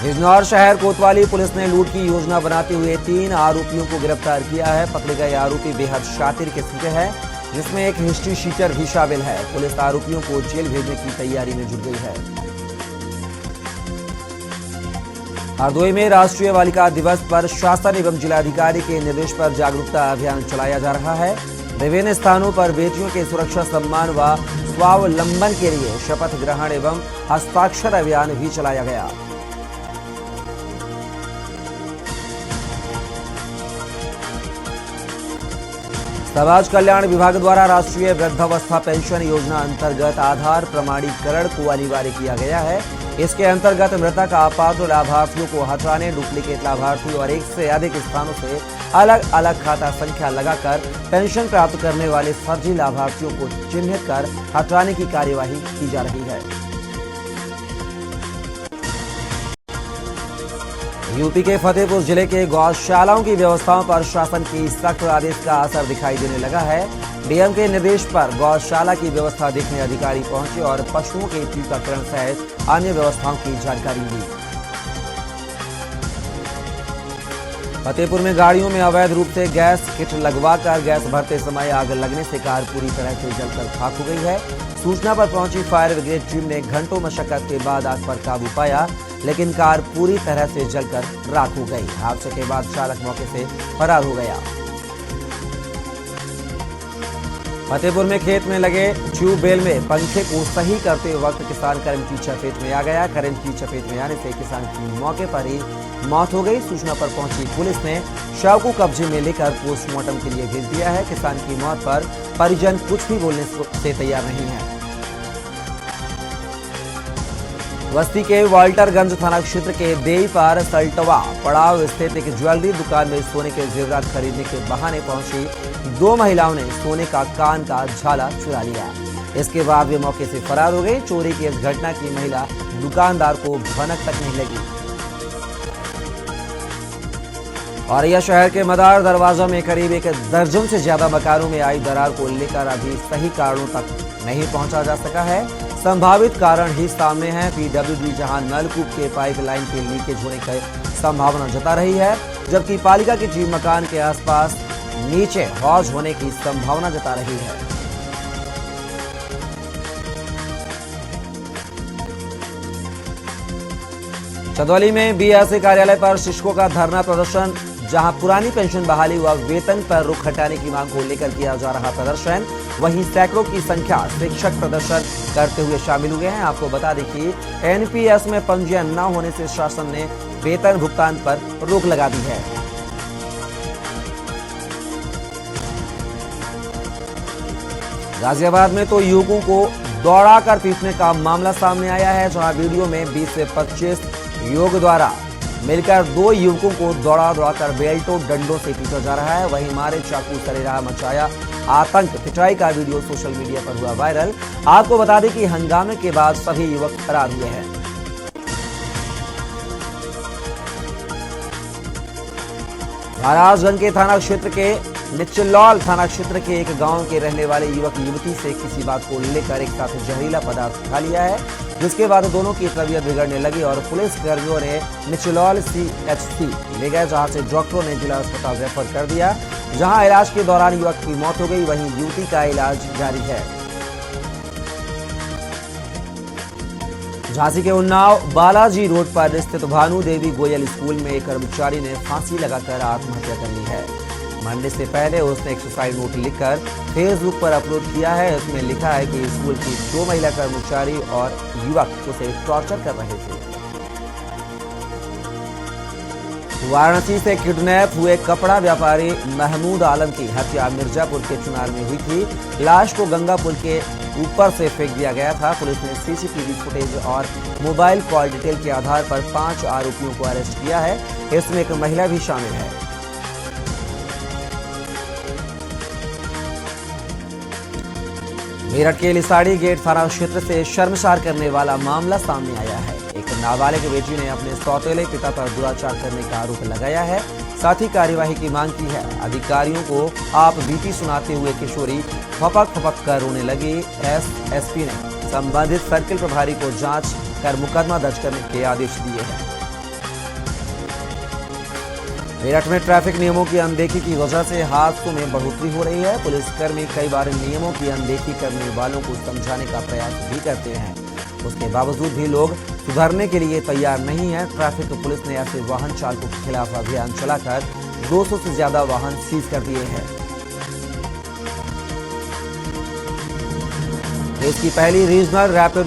बिजनौर शहर कोतवाली पुलिस ने लूट की योजना बनाते हुए 3 आरोपियों को गिरफ्तार किया है। पकड़े गए आरोपी बेहद शातिर किस्म के हैं, जिसमें एक हिस्ट्री शीटर भी शामिल है। पुलिस आरोपियों को जेल भेजने की तैयारी में जुट गई है। हरदोई में राष्ट्रीय बालिका दिवस पर शासन एवं जिलाधिकारी के निर्देश पर जागरूकता अभियान चलाया जा रहा है। विभिन्न स्थानों पर बेटियों के सुरक्षा, सम्मान व स्वावलंबन के लिए शपथ ग्रहण एवं हस्ताक्षर अभियान भी चलाया गया। समाज कल्याण विभाग द्वारा राष्ट्रीय वृद्धावस्था पेंशन योजना अंतर्गत आधार प्रमाणीकरण को अनिवार्य किया गया है। इसके अंतर्गत मृतक अपात्र लाभार्थियों को हटाने, डुप्लीकेट लाभार्थी और एक से अधिक स्थानों से अलग अलग खाता संख्या लगाकर पेंशन प्राप्त करने वाले फर्जी लाभार्थियों को चिन्हित कर हटाने की कार्यवाही की जा रही है। यूपी के फतेहपुर जिले के गौशालाओं की व्यवस्थाओं पर शासन की सख्त आदेश का असर दिखाई देने लगा है। डीएम के निर्देश पर गौशाला की व्यवस्था देखने अधिकारी पहुंचे और पशुओं के टीकाकरण सहित अन्य व्यवस्थाओं की जानकारी दी। फतेहपुर में गाड़ियों में अवैध रूप से गैस किट लगवाकर गैस भरते समय आग लगने से कार पूरी तरह से जलकर खाक हो गई है। सूचना पर पहुंची फायर ब्रिगेड टीम ने घंटों मशक्कत के बाद आग पर काबू पाया, लेकिन कार पूरी तरह से जलकर राख हो गई। हादसे के बाद चालक मौके से फरार हो गया। फतेहपुर में खेत में लगे ट्यूबवेल में पंखे को सही करते वक्त किसान करंट की चपेट में आ गया। करंट की चपेट में आने से किसान की मौके पर ही मौत हो गई। सूचना पर पहुंची पुलिस ने शव को कब्जे में लेकर पोस्टमार्टम के लिए भेज दिया है। किसान की मौत पर परिजन कुछ भी बोलने से तैयार नहीं है। बस्ती के वाल्टरगंज थाना क्षेत्र के देई पार सल्टवा पड़ाव स्थित एक ज्वेलरी दुकान में सोने के जेवरात खरीदने के बहाने पहुंची 2 महिलाओं ने सोने का कान का झाला चुरा लिया। इसके बाद वे मौके से फरार हो गई। चोरी की इस घटना की महिला दुकानदार को भनक तक नहीं लगी। औरैया शहर के मदार दरवाजा में करीब 1 दर्जन से ज्यादा मकानों में आई दरार को लेकर अभी सही कारणों तक नहीं पहुंचा जा सका है। संभावित कारण ही सामने है। पीडब्ल्यूडी जहां नलकूप के पाइपलाइन के लीकेज होने की संभावना जता रही है, जबकि पालिका की टीम मकान के आसपास नीचे हौज होने की संभावना जता रही है। चंदौली में बीएसए कार्यालय पर शिक्षकों का धरना प्रदर्शन, जहां पुरानी पेंशन बहाली व वेतन पर रुख हटाने की मांग को लेकर किया जा रहा प्रदर्शन, वहीं सैकड़ों की संख्या शिक्षक प्रदर्शन करते हुए शामिल हुए हैं। आपको बता दें कि एनपीएस में पंजीयन न होने से शासन ने वेतन भुगतान पर रोक लगा दी है। गाजियाबाद में तो युवकों को दौड़ाकर पीटने का मामला सामने आया है, जहां वीडियो में 20 से 25 युवक द्वारा मिलकर 2 युवकों को दौड़ाकर बेल्टों डंडों से पीटा जा रहा है। वहीं मारे चाकू सरेराह मचाया आतंक। पिटाई का वीडियो सोशल मीडिया पर हुआ वायरल। आपको बता दें कि हंगामे के बाद सभी युवक फरार हुए हैं। महाराजगंज के थाना क्षेत्र के निचलौल थाना क्षेत्र के एक गांव के रहने वाले युवक युवती से किसी बात को लेकर एक साथ जहरीला पदार्थ खा लिया है, जिसके बाद दोनों की तबीयत बिगड़ने लगी और पुलिस कर्मियों ने निचलौल सीएचसी ले गए, जहां से डॉक्टरों ने जिला अस्पताल रेफर कर दिया, जहां इलाज के दौरान युवक की मौत हो गई। वहीं युवती का इलाज जारी है। झांसी के उन्नाव बालाजी रोड पर स्थित भानु देवी गोयल स्कूल में एक कर्मचारी ने फांसी लगाकर आत्महत्या कर ली है। मरने से पहले उसने एक सुसाइड नोट लिखकर फेसबुक पर अपलोड किया है। उसमें लिखा है कि स्कूल की 2 महिला कर्मचारी और युवक उसे टॉर्चर कर रहे थे। वाराणसी से किडनैप हुए कपड़ा व्यापारी महमूद आलम की हत्या मिर्जापुर के चुनार में हुई थी। लाश को गंगा पुल के ऊपर से फेंक दिया गया था। पुलिस ने सीसीटीवी फुटेज और मोबाइल कॉल डिटेल के आधार पर 5 आरोपियों को अरेस्ट किया है। इसमें एक महिला भी शामिल है। मेरठ के लिसाड़ी गेट थाना क्षेत्र से शर्मसार करने वाला मामला सामने आया है। एक नाबालिग बेटी ने अपने सौतेले पिता पर दुराचार करने का आरोप लगाया है। साथ ही कार्यवाही की मांग की है। अधिकारियों को आप बीती सुनाते हुए किशोरी फपक फपक कर रोने लगी। एसएसपी ने संबंधित सर्किल प्रभारी को जांच कर मुकदमा दर्ज करने के आदेश दिए हैं। मेरठ में ट्रैफिक नियमों की अनदेखी की वजह से हादसों में बढ़ोतरी हो रही है। पुलिसकर्मी कई बार नियमों की अनदेखी करने वालों को समझाने का प्रयास भी करते हैं। उसके बावजूद भी लोग सुधरने के लिए तैयार नहीं है। ट्रैफिक पुलिस ने ऐसे वाहन चालकों के खिलाफ अभियान चलाकर 200 से ज्यादा वाहन सीज कर दिए हैं। देश की पहली रीजनल रैपिड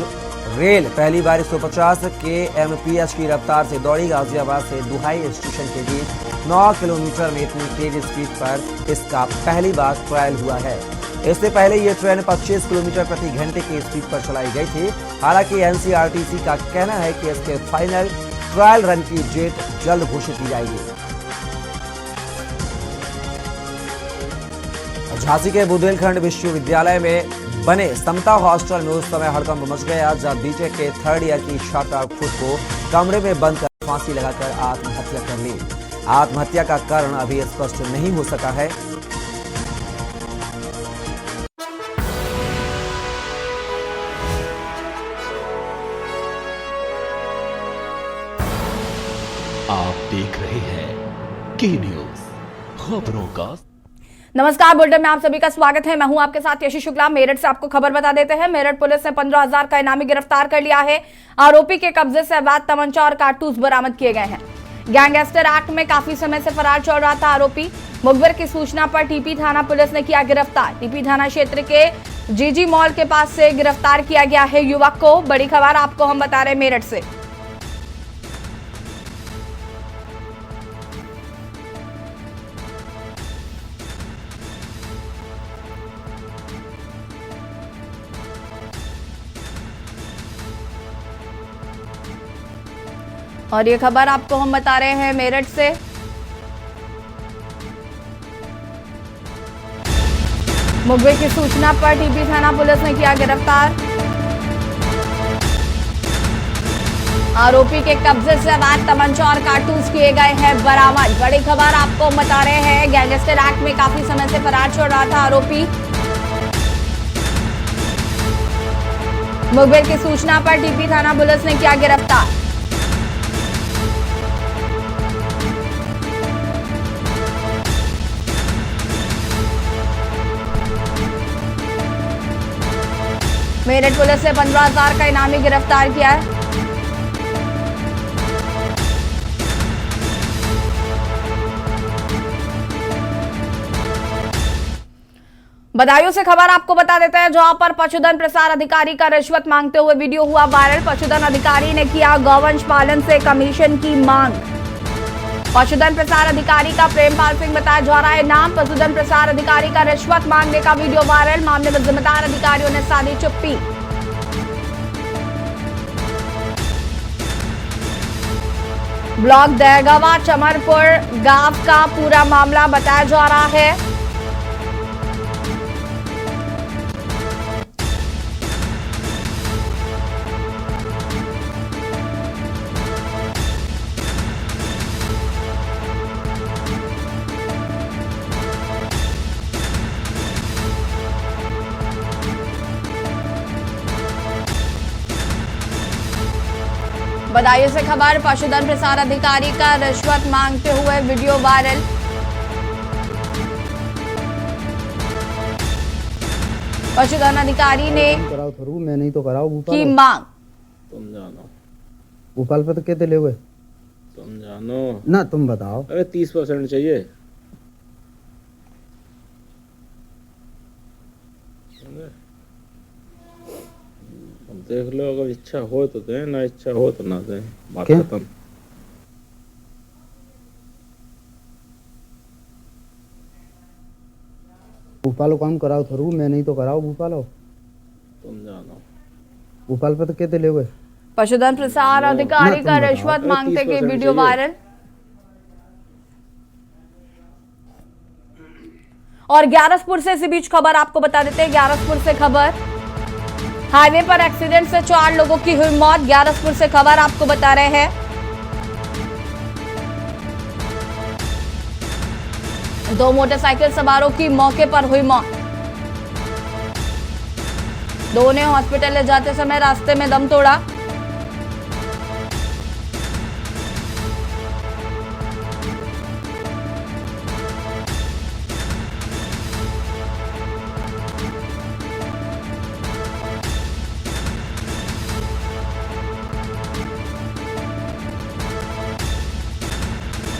रेल पहली बार 150 kmph की रफ्तार से दौड़ी। गाजियाबाद से दुहाई स्टेशन के बीच 9 किलोमीटर में इतनी तेज स्पीड पर इसका पहली बार ट्रायल हुआ है। इससे पहले ये ट्रेन 25 किलोमीटर प्रति घंटे की स्पीड पर चलाई गई थी। हालांकि एनसीआरटीसी का कहना है कि इसके फाइनल ट्रायल रन की डेट जल्द घोषित की जाएगी। झांसी के बुंदेलखंड विश्वविद्यालय में बने समता हॉस्टल में उस समय हड़कंप मच गया जब बीटेक के 3rd ईयर की छात्रा खुद को कमरे में बंद कर फांसी लगाकर आत्महत्या कर ली। आत्महत्या का कारण अभी स्पष्ट नहीं हो सका है।
आप देख रहे हैं के न्यूज खबरों का।
नमस्कार, बुलेटिन में आप सभी का स्वागत है। मैं हूं आपके साथ यशी शुक्ला। मेरठ से आपको खबर बता देते हैं। मेरठ पुलिस ने 15,000 का इनामी गिरफ्तार कर लिया है। आरोपी के कब्जे से अवैध तमंचा और कारतूस बरामद किए गए हैं। गैंगस्टर एक्ट में काफी समय से फरार चल रहा था आरोपी। मुखबिर की सूचना पर टीपी थाना पुलिस ने किया गिरफ्तार। टीपी थाना क्षेत्र के जीजी मॉल के पास से गिरफ्तार किया गया है युवक को। बड़ी खबर आपको हम बता रहे हैं मेरठ से। और ये खबर आपको हम बता रहे हैं मेरठ से। मुखबिर की सूचना पर टीपी थाना पुलिस ने किया गिरफ्तार। आरोपी के कब्जे से अवैध तमंचा और कारतूस किए गए हैं बरामद। बड़ी खबर आपको हम बता रहे हैं। गैंगस्टर एक्ट में काफी समय से फरार चल रहा था आरोपी। मुखबिर की सूचना पर टीपी थाना पुलिस ने किया गिरफ्तार। मेरठ पुलिस ने 15,000 का इनामी गिरफ्तार किया है। बदायूं से खबर आपको बता देते हैं, जहां पर पशुधन प्रसार अधिकारी का रिश्वत मांगते हुए वीडियो हुआ वायरल। पशुधन अधिकारी ने किया गौवंश पालन से कमीशन की मांग। पशुधन प्रसार अधिकारी का प्रेमपाल सिंह बताया जा रहा है नाम। पशुधन प्रसार अधिकारी का रिश्वत मांगने का वीडियो वायरल। मामले में जिम्मेदार अधिकारियों ने साधी चुप्पी। ब्लॉक दहगवा चमरपुर गांव का पूरा मामला बताया जा रहा है। बदायूं से खबर, पशुधन प्रसार अधिकारी का रिश्वत मांगते हुए वीडियो वायरल। पशुधन अधिकारी ने
मैं नहीं तो कराओ
की मांग।
तुम जानो भोपाल पे तो कितने ले हुए
तुम जानो
ना, तुम बताओ।
अरे 30% चाहिए। देख लो, अगर इच्छा हो तो दें, ना इच्छा हो तो ना दें। बात खत्म।
भोपाल काम कराओ थरू मैं नहीं तो कराओ भोपालो
तुम जानो।
भोपाल पे तो कहते ले गए
पशुधन प्रसार अधिकारी का रिश्वत मांगते की वीडियो वायरल। और ग्यारसपुर से इसी बीच खबर आपको बता देते हैं। ग्यारसपुर से खबर, हाईवे पर एक्सीडेंट से 4 लोगों की हुई मौत। ग्यारसपुर से खबर आपको बता रहे हैं। 2 मोटरसाइकिल सवारों की मौके पर हुई मौत। 2 ने हॉस्पिटल ले जाते समय रास्ते में दम तोड़ा।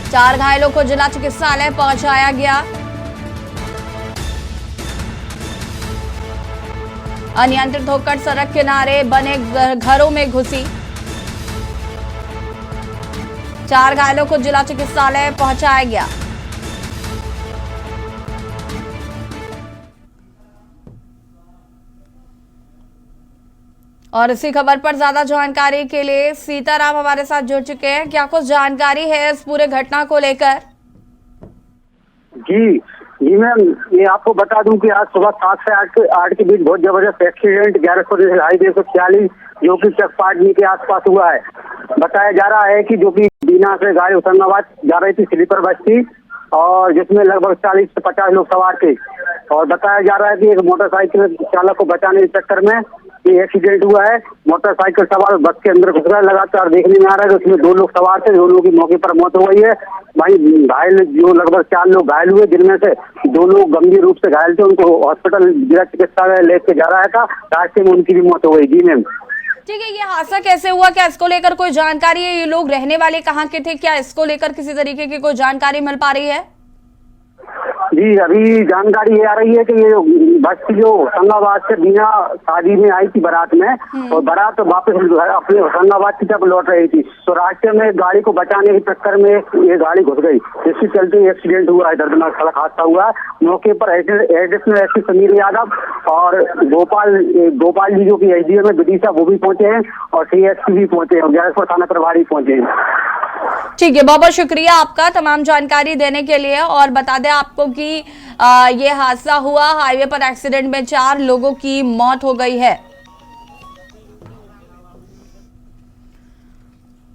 चार घायलों को जिला चिकित्सालय पहुंचाया गया। अनियंत्रित होकर सड़क किनारे बने घरों में घुसी। 4 घायलों को जिला चिकित्सालय पहुंचाया गया। और इसी खबर पर ज्यादा जानकारी के लिए सीताराम हमारे साथ जुड़ चुके हैं। क्या कुछ जानकारी है इस पूरे घटना को लेकर?
जी मैम, ये आपको बता दूं कि आज सुबह 7 से 8 के बीच बहुत जबरदस्त एक्सीडेंट ग्यारसपुर हाईवे 146 जो कि चकपाटनी के आसपास हुआ है। बताया जा रहा है कि जो कि बीना से गाड़ी होशंगाबाद जा रही थी, स्लीपर बस थी और जिसमें लगभग 40 से 50 लोग सवार थे। और बताया जा रहा है कि एक मोटरसाइकिल चालक को बचाने के चक्कर में ये एक्सीडेंट हुआ है। मोटरसाइकिल सवार बस के अंदर घुस गया। लगातार देखने में आ रहा है कि उसमें 2 लोग सवार थे, 2 लोगों की मौके पर मौत हो गई है। वहीं घायल जो लगभग 4 लोग घायल हुए, जिनमें से 2 लोग गंभीर रूप से घायल थे, उनको हॉस्पिटल जिला चिकित्सालय लेके जा रहा था। रास्ते में उनकी भी मौत हो गई। जी मैम।
ठीक है, ये हादसा कैसे हुआ? क्या इसको लेकर कोई जानकारी है? ये लोग रहने वाले कहाँ के थे? क्या इसको लेकर किसी तरीके की कोई जानकारी मिल पा रही है?
जी, अभी जानकारी ये आ रही है कि ये बस जो होशंगाबाद से बिना शादी में आई थी बारात में, और बारात वापस अपने होशंगाबाद की तरफ लौट रही थी, तो रास्ते में गाड़ी को बचाने के चक्कर में ये गाड़ी घुस गई, जिसके चलते एक्सीडेंट हुआ है। दर्दनाक सड़क हादसा हुआ है। मौके पर एडिशनल एसपी समीर यादव और गोपाल जी जो की एसडीएम है विदिशा, वो भी पहुंचे हैं और सीएसपी भी पहुंचे हैं, ग्यारसपुर थाना प्रभारी पहुंचे हैं।
ठीक है, बहुत बहुत शुक्रिया आपका तमाम जानकारी देने के लिए। और बता दें आपको कि ये हादसा हुआ, हाईवे पर एक्सीडेंट में 4 लोगों की मौत हो गई है।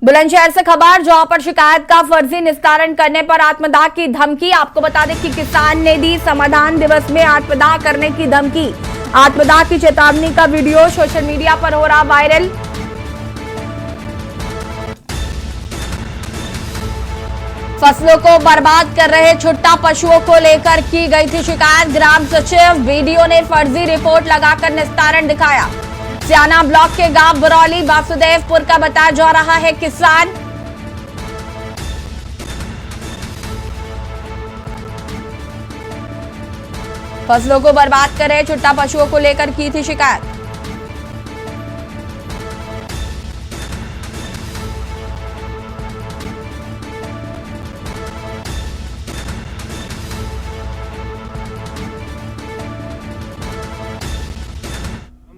बुलंदशहर से खबर, जहां पर शिकायत का फर्जी निस्तारण करने पर आत्मदाह की धमकी। आपको बता दें कि किसान ने दी समाधान दिवस में आत्मदाह करने की धमकी। आत्मदाह की चेतावनी का वीडियो सोशल मीडिया पर हो रहा वायरल। फसलों को बर्बाद कर रहे छुट्टा पशुओं को लेकर की गई थी शिकायत। ग्राम सचिव वीडियो ने फर्जी रिपोर्ट लगाकर निस्तारण दिखाया। सियाना ब्लॉक के गांव बरौली वासुदेवपुर का बताया जा रहा है किसान। फसलों को बर्बाद कर रहे छुट्टा पशुओं को लेकर की थी शिकायत।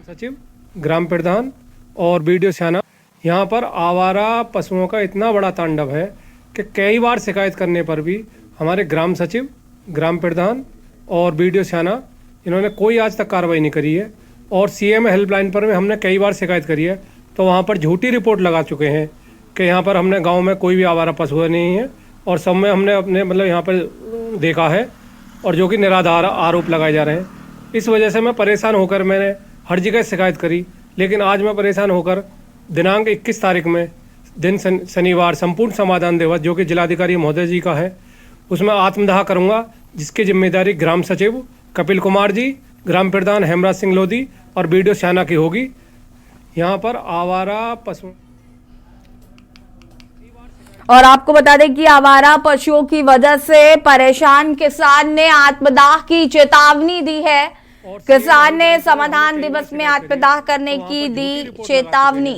सचिव, ग्राम प्रधान और वीडियो सियाना, यहाँ पर आवारा पशुओं का इतना बड़ा तांडव है कि कई बार शिकायत करने पर भी हमारे ग्राम सचिव, ग्राम प्रधान और वीडियो सियाना इन्होंने कोई आज तक कार्रवाई नहीं करी है। और सीएम हेल्पलाइन पर भी हमने कई बार शिकायत करी है, तो वहाँ पर झूठी रिपोर्ट लगा चुके हैं कि यहाँ पर हमने गाँव में कोई भी आवारा पशु नहीं है, और सब में हमने अपने मतलब यहाँ पर देखा है, और जो कि निराधार आरोप लगाए जा रहे हैं। इस वजह से मैं परेशान होकर मैंने हर जगह शिकायत करी, लेकिन आज मैं परेशान होकर दिनांक 21 तारीख में दिन शनिवार संपूर्ण समाधान दिवस जो कि जिलाधिकारी महोदय जी का है, उसमें आत्मदाह करूंगा, जिसकी जिम्मेदारी ग्राम सचिव कपिल कुमार जी, ग्राम प्रधान हेमराज सिंह लोधी और वीडियो सियाना की होगी। यहाँ पर आवारा पशु,
और आपको बता दें कि आवारा पशुओं की वजह से परेशान किसान ने आत्मदाह की चेतावनी दी है। किसान ने समाधान दिवस में आत्मदाह करने की दी चेतावनी।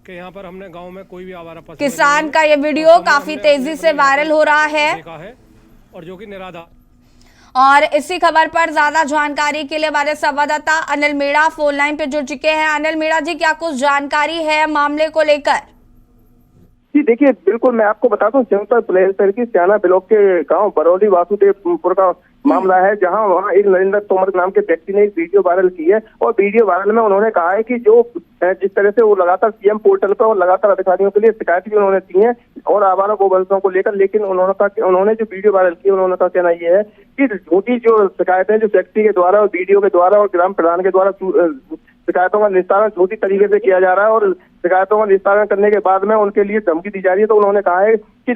कि यहाँ पर हमने गांव में कोई भी आवारा पशु,
किसान का ये वीडियो काफी तेजी से वायरल हो रहा है।
और जो कि निराधार।
और इसी खबर पर ज्यादा जानकारी के लिए हमारे संवाददाता अनिल मीणा फोन लाइन पे जुड़ चुके हैं। अनिल मीणा जी, क्या कुछ जानकारी है मामले को लेकर?
जी देखिए, बिल्कुल मैं आपको बता दूं, जनपद बुलंदशहर की स्याना ब्लॉक के गांव बरौली वासुदेवपुर का मामला है, जहां वहां एक नरेंद्र तोमर नाम के व्यक्ति ने एक वीडियो वायरल की है और वीडियो वायरल में उन्होंने कहा है कि जो जिस तरह से वो लगातार सीएम पोर्टल पर और लगातार अधिकारियों के लिए शिकायत भी उन्होंने दी है और आवारा गोवंशों को लेकर, लेकिन उन्होंने जो वीडियो वायरल की उन्होंने का कहना ये है कि झूठी जो शिकायतें जो व्यक्ति के द्वारा और वीडियो के द्वारा और ग्राम प्रधान के द्वारा शिकायतों का निस्तारण झूठी तरीके से किया जा रहा है और शिकायतों का निस्तारण करने के बाद में उनके लिए धमकी दी जा रही है। तो उन्होंने कहा है कि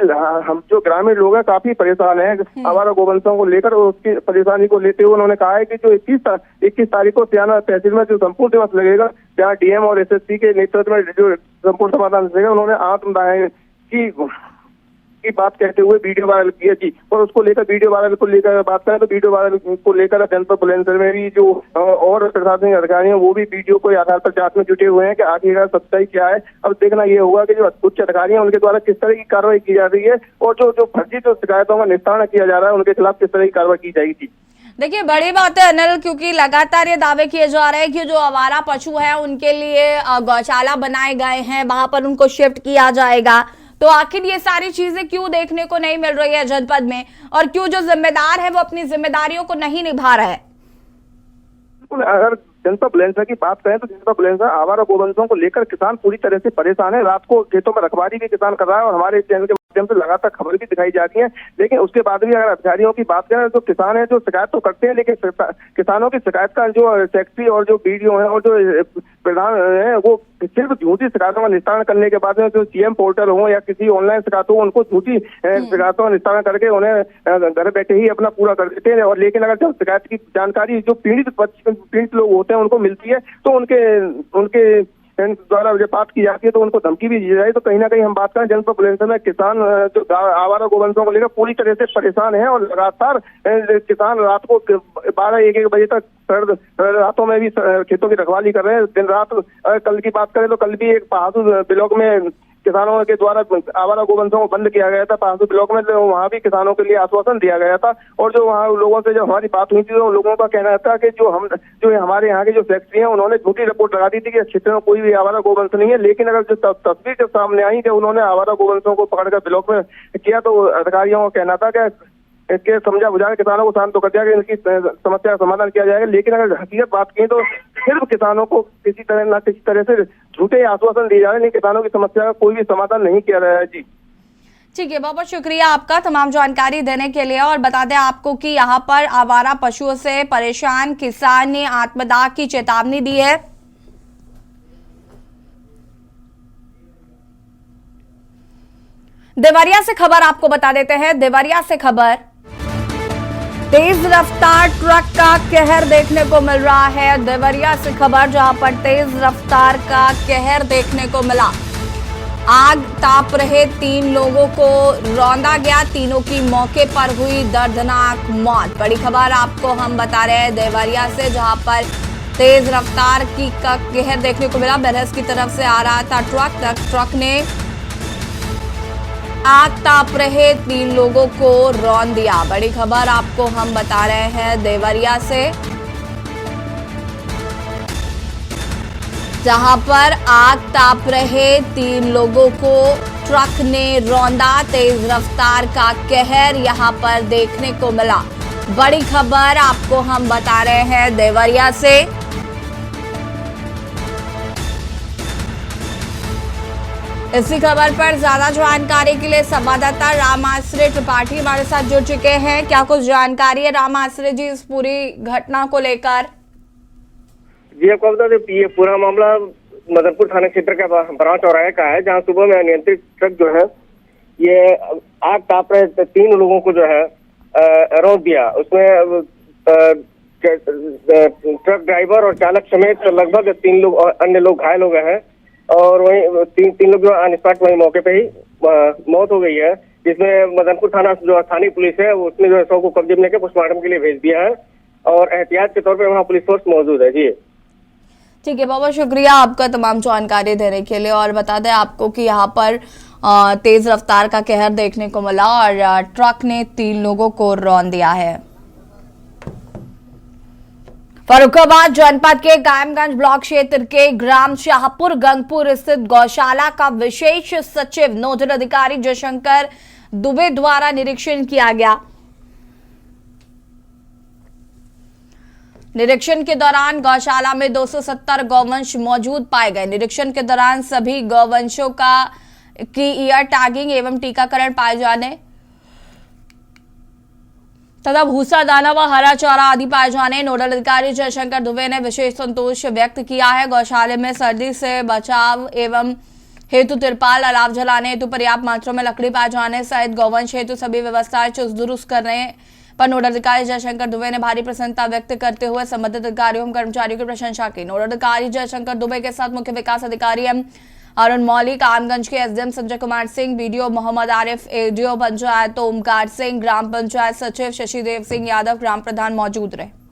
हम जो ग्रामीण लोग हैं काफी परेशान हैं आवारा गोवंशों को लेकर और उसकी परेशानी को लेते हुए उन्होंने कहा है कि जो 21 तारीख को स्याना तहसील में जो संपूर्ण दिवस लगेगा, जहाँ डीएम और एसएसपी के नेतृत्व में जो संपूर्ण समाधान लगेगा, उन्होंने आत्मदाह की बात कहते हुए वीडियो वायरल किया जी। और उसको लेकर वीडियो वायरल को लेकर बात करें तो वीडियो वायरल को लेकर जनपद बुलंदशहर में भी जो और प्रशासनिक अधिकारी हैं वो भी वीडियो के आधार पर जांच में जुटे हुए हैं कि आखिरकार सच्चाई क्या है। अब देखना ये होगा कि जो उच्च अधिकारी हैं उनके द्वारा किस तरह की कार्रवाई की जा रही है और जो फर्जी जो शिकायतों का निस्तारण किया जा रहा है उनके खिलाफ किस तरह की कार्रवाई की जाएगी।
देखिए, बड़ी बात है अनिल, क्योंकि लगातार ये दावे किए जा रहे हैं कि जो आवारा पशु है उनके लिए गौशाला बनाए गए हैं, वहां पर उनको शिफ्ट किया जाएगा। तो आखिर ये सारी चीजें क्यों देखने को नहीं मिल रही है जनपद में, और क्यों जो जिम्मेदार है वो अपनी जिम्मेदारियों को नहीं निभा रहा है?
अगर जनपद बुलंदशहर की बात करें तो जनपद बुलंदशहर आवारा गोवंशों को लेकर किसान पूरी तरह से परेशान है। रात को खेतों में रखवाली भी किसान कर रहा है और हमारे चैनल के माध्यम से लगातार खबर भी दिखाई जा रही है। लेकिन उसके बाद भी अगर अधिकारियों की बात करें तो किसान है जो शिकायत तो करते हैं, लेकिन किसानों की शिकायत का जो सेक्रेटरी और जो वीडियो है और जो प्रधान है वो सिर्फ झूठी शिकायतों का निस्तारण करने के बाद में जो सीएम पोर्टल हो या किसी ऑनलाइन शिकायत हो उनको झूठी शिकायतों का निस्तारण करके उन्हें घर बैठे ही अपना पूरा कर देते हैं। और लेकिन अगर जो शिकायत की जानकारी जो पीड़ित लोग होते हैं उनको मिलती है तो उनके द्वारा जब बात की जाती है तो उनको धमकी भी दी जाए। तो कहीं ना कहीं हम बात करें जनपद बुलंदशहर में किसान जो आवारा गोवंशों को लेकर पूरी तरह से परेशान है और लगातार किसान रात को 12-1 बजे तक रातों में भी खेतों की रखवाली कर रहे हैं दिन रात। कल की बात करें तो कल भी एक पहासू ब्लॉक में किसानों के द्वारा आवारा गोवंशों को बंद किया गया था पहासू ब्लॉक में, तो वहाँ भी किसानों के लिए आश्वासन दिया गया था। और जो वहाँ लोगों से जब हमारी बात हुई थी तो लोगों का कहना था कि जो हमारे यहाँ के जो फैक्ट्री है उन्होंने झूठी रिपोर्ट लगा दी थी कि क्षेत्र में कोई भी आवारा गोवंश नहीं है। लेकिन अगर जो तस्वीर जब सामने आई जब उन्होंने आवारा गोवंशों को पकड़कर ब्लॉक में किया तो अधिकारियों का कहना था कि इसके समझा बुझा किसानों को शांत तो कर दिया कि इनकी समस्या का समाधान किया जाएगा। लेकिन अगर हकीकत बात की तो सिर्फ किसानों को किसी तरह से झूठे आश्वासन दिए जा रहे हैं, किसानों की समस्या का कोई भी समाधान नहीं किया रहा है जी।
ठीक है, बहुत बहुत शुक्रिया आपका तमाम जानकारी देने के लिए। और बता दें आपको कि यहाँ पर आवारा पशुओं से परेशान किसान ने आत्मदाह की चेतावनी दी है। देवरिया से खबर आपको बता देते हैं। देवरिया से खबर, तेज रफ्तार ट्रक का कहर देखने को मिल रहा है। देवरिया से खबर जहां पर तेज रफ्तार का कहर देखने को मिला। आग ताप रहे 3 लोगों को रौंदा गया, तीनों की मौके पर हुई दर्दनाक मौत। बड़ी खबर आपको हम बता रहे हैं देवरिया से, जहां पर तेज रफ्तार की का कहर देखने को मिला। बहरस की तरफ से आ रहा था ट्रक ने आग ताप रहे 3 लोगों को रौंद दिया। बड़ी खबर आपको हम बता रहे हैं देवरिया से, जहां पर आग ताप रहे 3 लोगों को ट्रक ने रौंदा। तेज रफ्तार का कहर यहां पर देखने को मिला। बड़ी खबर आपको हम बता रहे हैं देवरिया से। इसी खबर पर ज्यादा जानकारी के लिए संवाददाता रामाश्रय त्रिपाठी हमारे साथ जुड़ चुके हैं। क्या कुछ जानकारी है रामाश्रय जी इस पूरी घटना को लेकर?
जी आपको बता दें ये पूरा मामला मदनपुर थाना क्षेत्र का बराव चौराहे का है, जहां सुबह में अनियंत्रित ट्रक जो है ये आग ताप रहे 3 लोगों को जो है रोक दिया। उसमें ट्रक ड्राइवर और चालक समेत लगभग 3 लोग और अन्य लोग घायल हो गए हैं और वही 3 लोग जो ऑन स्पॉट वही मौके पे ही मौत हो गई है। जिसमें मदनपुर थाना जो स्थानीय पुलिस है उसने जो है शव को कब्जे में लेकर पोस्टमार्टम के लिए भेज दिया है और एहतियात के तौर पे वहाँ पुलिस फोर्स मौजूद है जी।
ठीक है, बहुत बहुत शुक्रिया आपका तमाम जानकारी देने के लिए। और बता दें आपको कि यहाँ पर तेज रफ्तार का कहर देखने को मिला और ट्रक ने 3 लोगों को रौंद दिया है। फर्रुखाबाद जनपद के कायमगंज ब्लॉक क्षेत्र के ग्राम शाहपुर गंगपुर स्थित गौशाला का विशेष सचिव नोडल अधिकारी जयशंकर दुबे द्वारा निरीक्षण किया गया। निरीक्षण के दौरान गौशाला में 270 गौवंश मौजूद पाए गए। निरीक्षण के दौरान सभी गौवंशों की ईयर टैगिंग एवं टीकाकरण पाए जाने तथा भूसा दाना व हरा चारा आदि पाए जाने नोडल अधिकारी जयशंकर दुबे ने विशेष संतोष व्यक्त किया है। गौशाले में सर्दी से बचाव एवं हेतु तिरपाल, अलाव जलाने हेतु पर्याप्त मात्रा में लकड़ी पाए जाने सहित गौवंश हेतु सभी व्यवस्थाएं चुस्त दुरुस्त करने पर नोडल अधिकारी जयशंकर दुबे ने भारी प्रसन्नता व्यक्त करते हुए संबंधित अधिकारियों एवं कर्मचारियों की प्रशंसा की। नोडल अधिकारी जयशंकर दुबे के साथ मुख्य विकास अधिकारी एम अरुण मौलिक, कामगंज के SDM Sanjay Kumar Singh, BDO Mohammad Arif, ADO panchayat Omkar Singh, ग्राम पंचायत सचिव शशिदेव सिंह यादव, ग्राम प्रधान मौजूद रहे।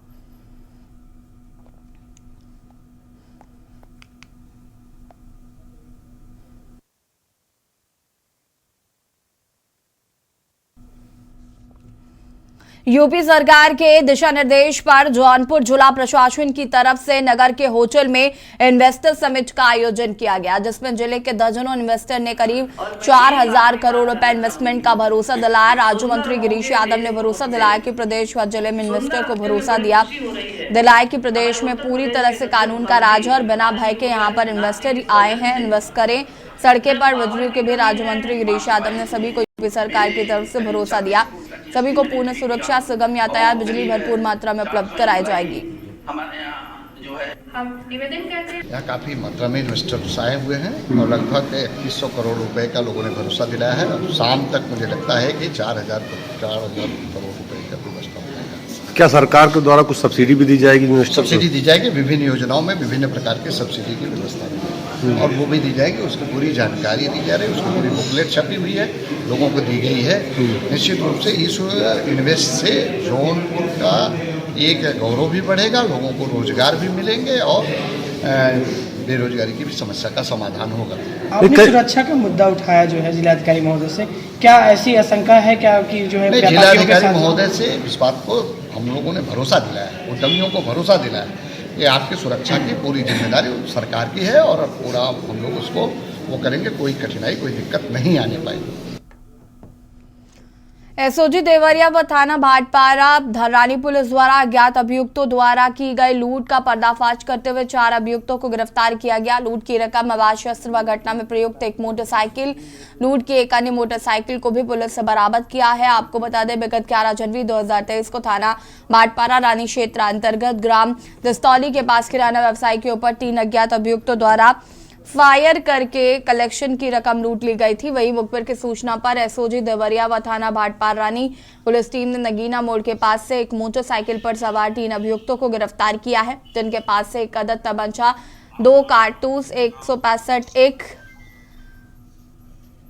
यूपी सरकार के दिशा निर्देश पर जौनपुर जिला प्रशासन की तरफ से नगर के होटल में इन्वेस्टर समिट का आयोजन किया गया, जिसमें जिले के दर्जनों इन्वेस्टर ने करीब 4000 करोड़ रुपए इन्वेस्टमेंट का भरोसा दिलाया। राज्य मंत्री गिरीश यादव ने भरोसा दिलाया कि प्रदेश व जिले में इन्वेस्टर को भरोसा दिलाया कि प्रदेश में पूरी तरह से कानून का राज है और बिना भय के यहाँ पर इन्वेस्टर आए हैं, इन्वेस्ट करें। सड़कें पर बिजली के भी राज्य मंत्री गिरीश यादव ने सभी को यूपी सरकार की तरफ से भरोसा दिया। सभी को पूर्ण सुरक्षा, सुगम यातायात, बिजली भरपूर मात्रा में उपलब्ध कराई जाएगी।
हम निवेदन करते हैं, यहाँ काफी मात्रा में इन्वेस्टर्स आए हुए हैं और लगभग 2100 करोड़ रुपए का लोगों ने भरोसा दिलाया है। और शाम तक मुझे लगता है कि 4000 करोड़ रुपए का व्यवस्था हो जाएगा।
क्या सरकार के द्वारा कुछ सब्सिडी भी दी जाएगी?
सब्सिडी दी जाएगी, विभिन्न योजनाओं में विभिन्न प्रकार के सब्सिडी की व्यवस्था है और वो भी दी जाएगी। उसकी पूरी जानकारी दी जा रही है, उसकी पूरी बुकलेट छपी हुई है, लोगों को दी गई है। निश्चित रूप से इस इन्वेस्ट से जौनपुर का एक गौरव भी बढ़ेगा, लोगों को रोजगार भी मिलेंगे और बेरोजगारी की भी समस्या का समाधान होगा।
आपने सुरक्षा का मुद्दा उठाया जो है जिलाधिकारी महोदय से, क्या ऐसी आशंका है क्या कि जो है
जिलाधिकारी महोदय से इस बात को हम लोगों ने भरोसा दिलाया है, उद्यमियों को भरोसा दिलाया है कि आपकी सुरक्षा की पूरी जिम्मेदारी सरकार की है और पूरा हम लोग उसको वो करेंगे, कोई कठिनाई कोई दिक्कत नहीं आने पाएगी।
एसओजी देवरिया व थाना भाटपारा धर्रानी पुलिस द्वारा अज्ञात अभियुक्तों द्वारा की गई लूट का पर्दाफाश करते हुए 4 अभियुक्तों को गिरफ्तार किया गया। लूट की रकम, अवैध शस्त्र व घटना में प्रयुक्त एक मोटरसाइकिल, लूट की एक अन्य मोटरसाइकिल को भी पुलिस से बरामद किया है। आपको बता दें, विगत 11 जनवरी 2023 को थाना भाटपारा रानी क्षेत्र अंतर्गत ग्राम दस्तौली के पास किराना व्यवसायी के ऊपर 3 अज्ञात अभियुक्तों द्वारा फायर करके कलेक्शन की रकम लूट ली गई थी। वहीं मुखबिर की सूचना पर एसओजी देवरिया व थाना भाटपारा रानी पुलिस टीम ने नगीना मोड़ के पास से एक मोटरसाइकिल पर सवार 3 अभियुक्तों को गिरफ्तार किया है, जिनके पास से एक अदद तमंचा, 2 कारतूस, 165 एक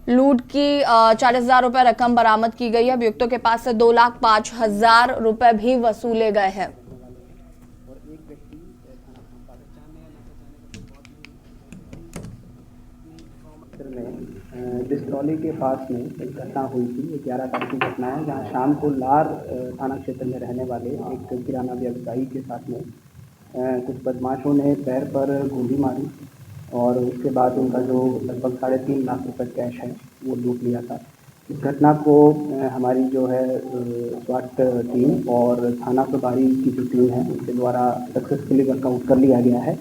लूट की 40,000 रुपए रकम बरामद की गई है। अभियुक्तों के पास से 2,05,000 रुपए भी वसूले गए हैं।
डिस्ट्रॉली के पास में एक घटना हुई थी, 11 तारीख की घटना है, जहां शाम को लार थाना क्षेत्र में रहने वाले एक किराना व्यवसायी के साथ में कुछ बदमाशों ने पैर पर गोली मारी और उसके बाद उनका जो लगभग 3.5 लाख रुपए कैश है वो लूट लिया था। इस घटना को हमारी जो है स्वाट टीम और थाना प्रभारी की जो टीम है उसके द्वारा सक्सेसफुली वर्कआउट कर लिया गया है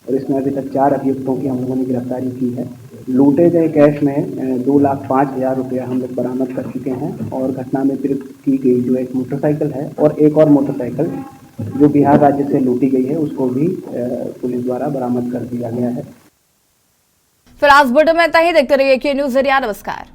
और इसमें अभी तक 4 अभियुक्तों की हम लोगों ने गिरफ्तारी की है। लूटे गए कैश में 2,05,000 रुपया हम लोग बरामद कर चुके हैं और घटना में प्रयुक्त की गई जो एक मोटरसाइकिल है और एक और मोटरसाइकिल जो बिहार राज्य से लूटी गई है उसको भी पुलिस द्वारा बरामद कर दिया गया है।
फिलहाल बुलेटिन में इतना ही। देखते रहिए के न्यूज़ ज़रिया। नमस्कार।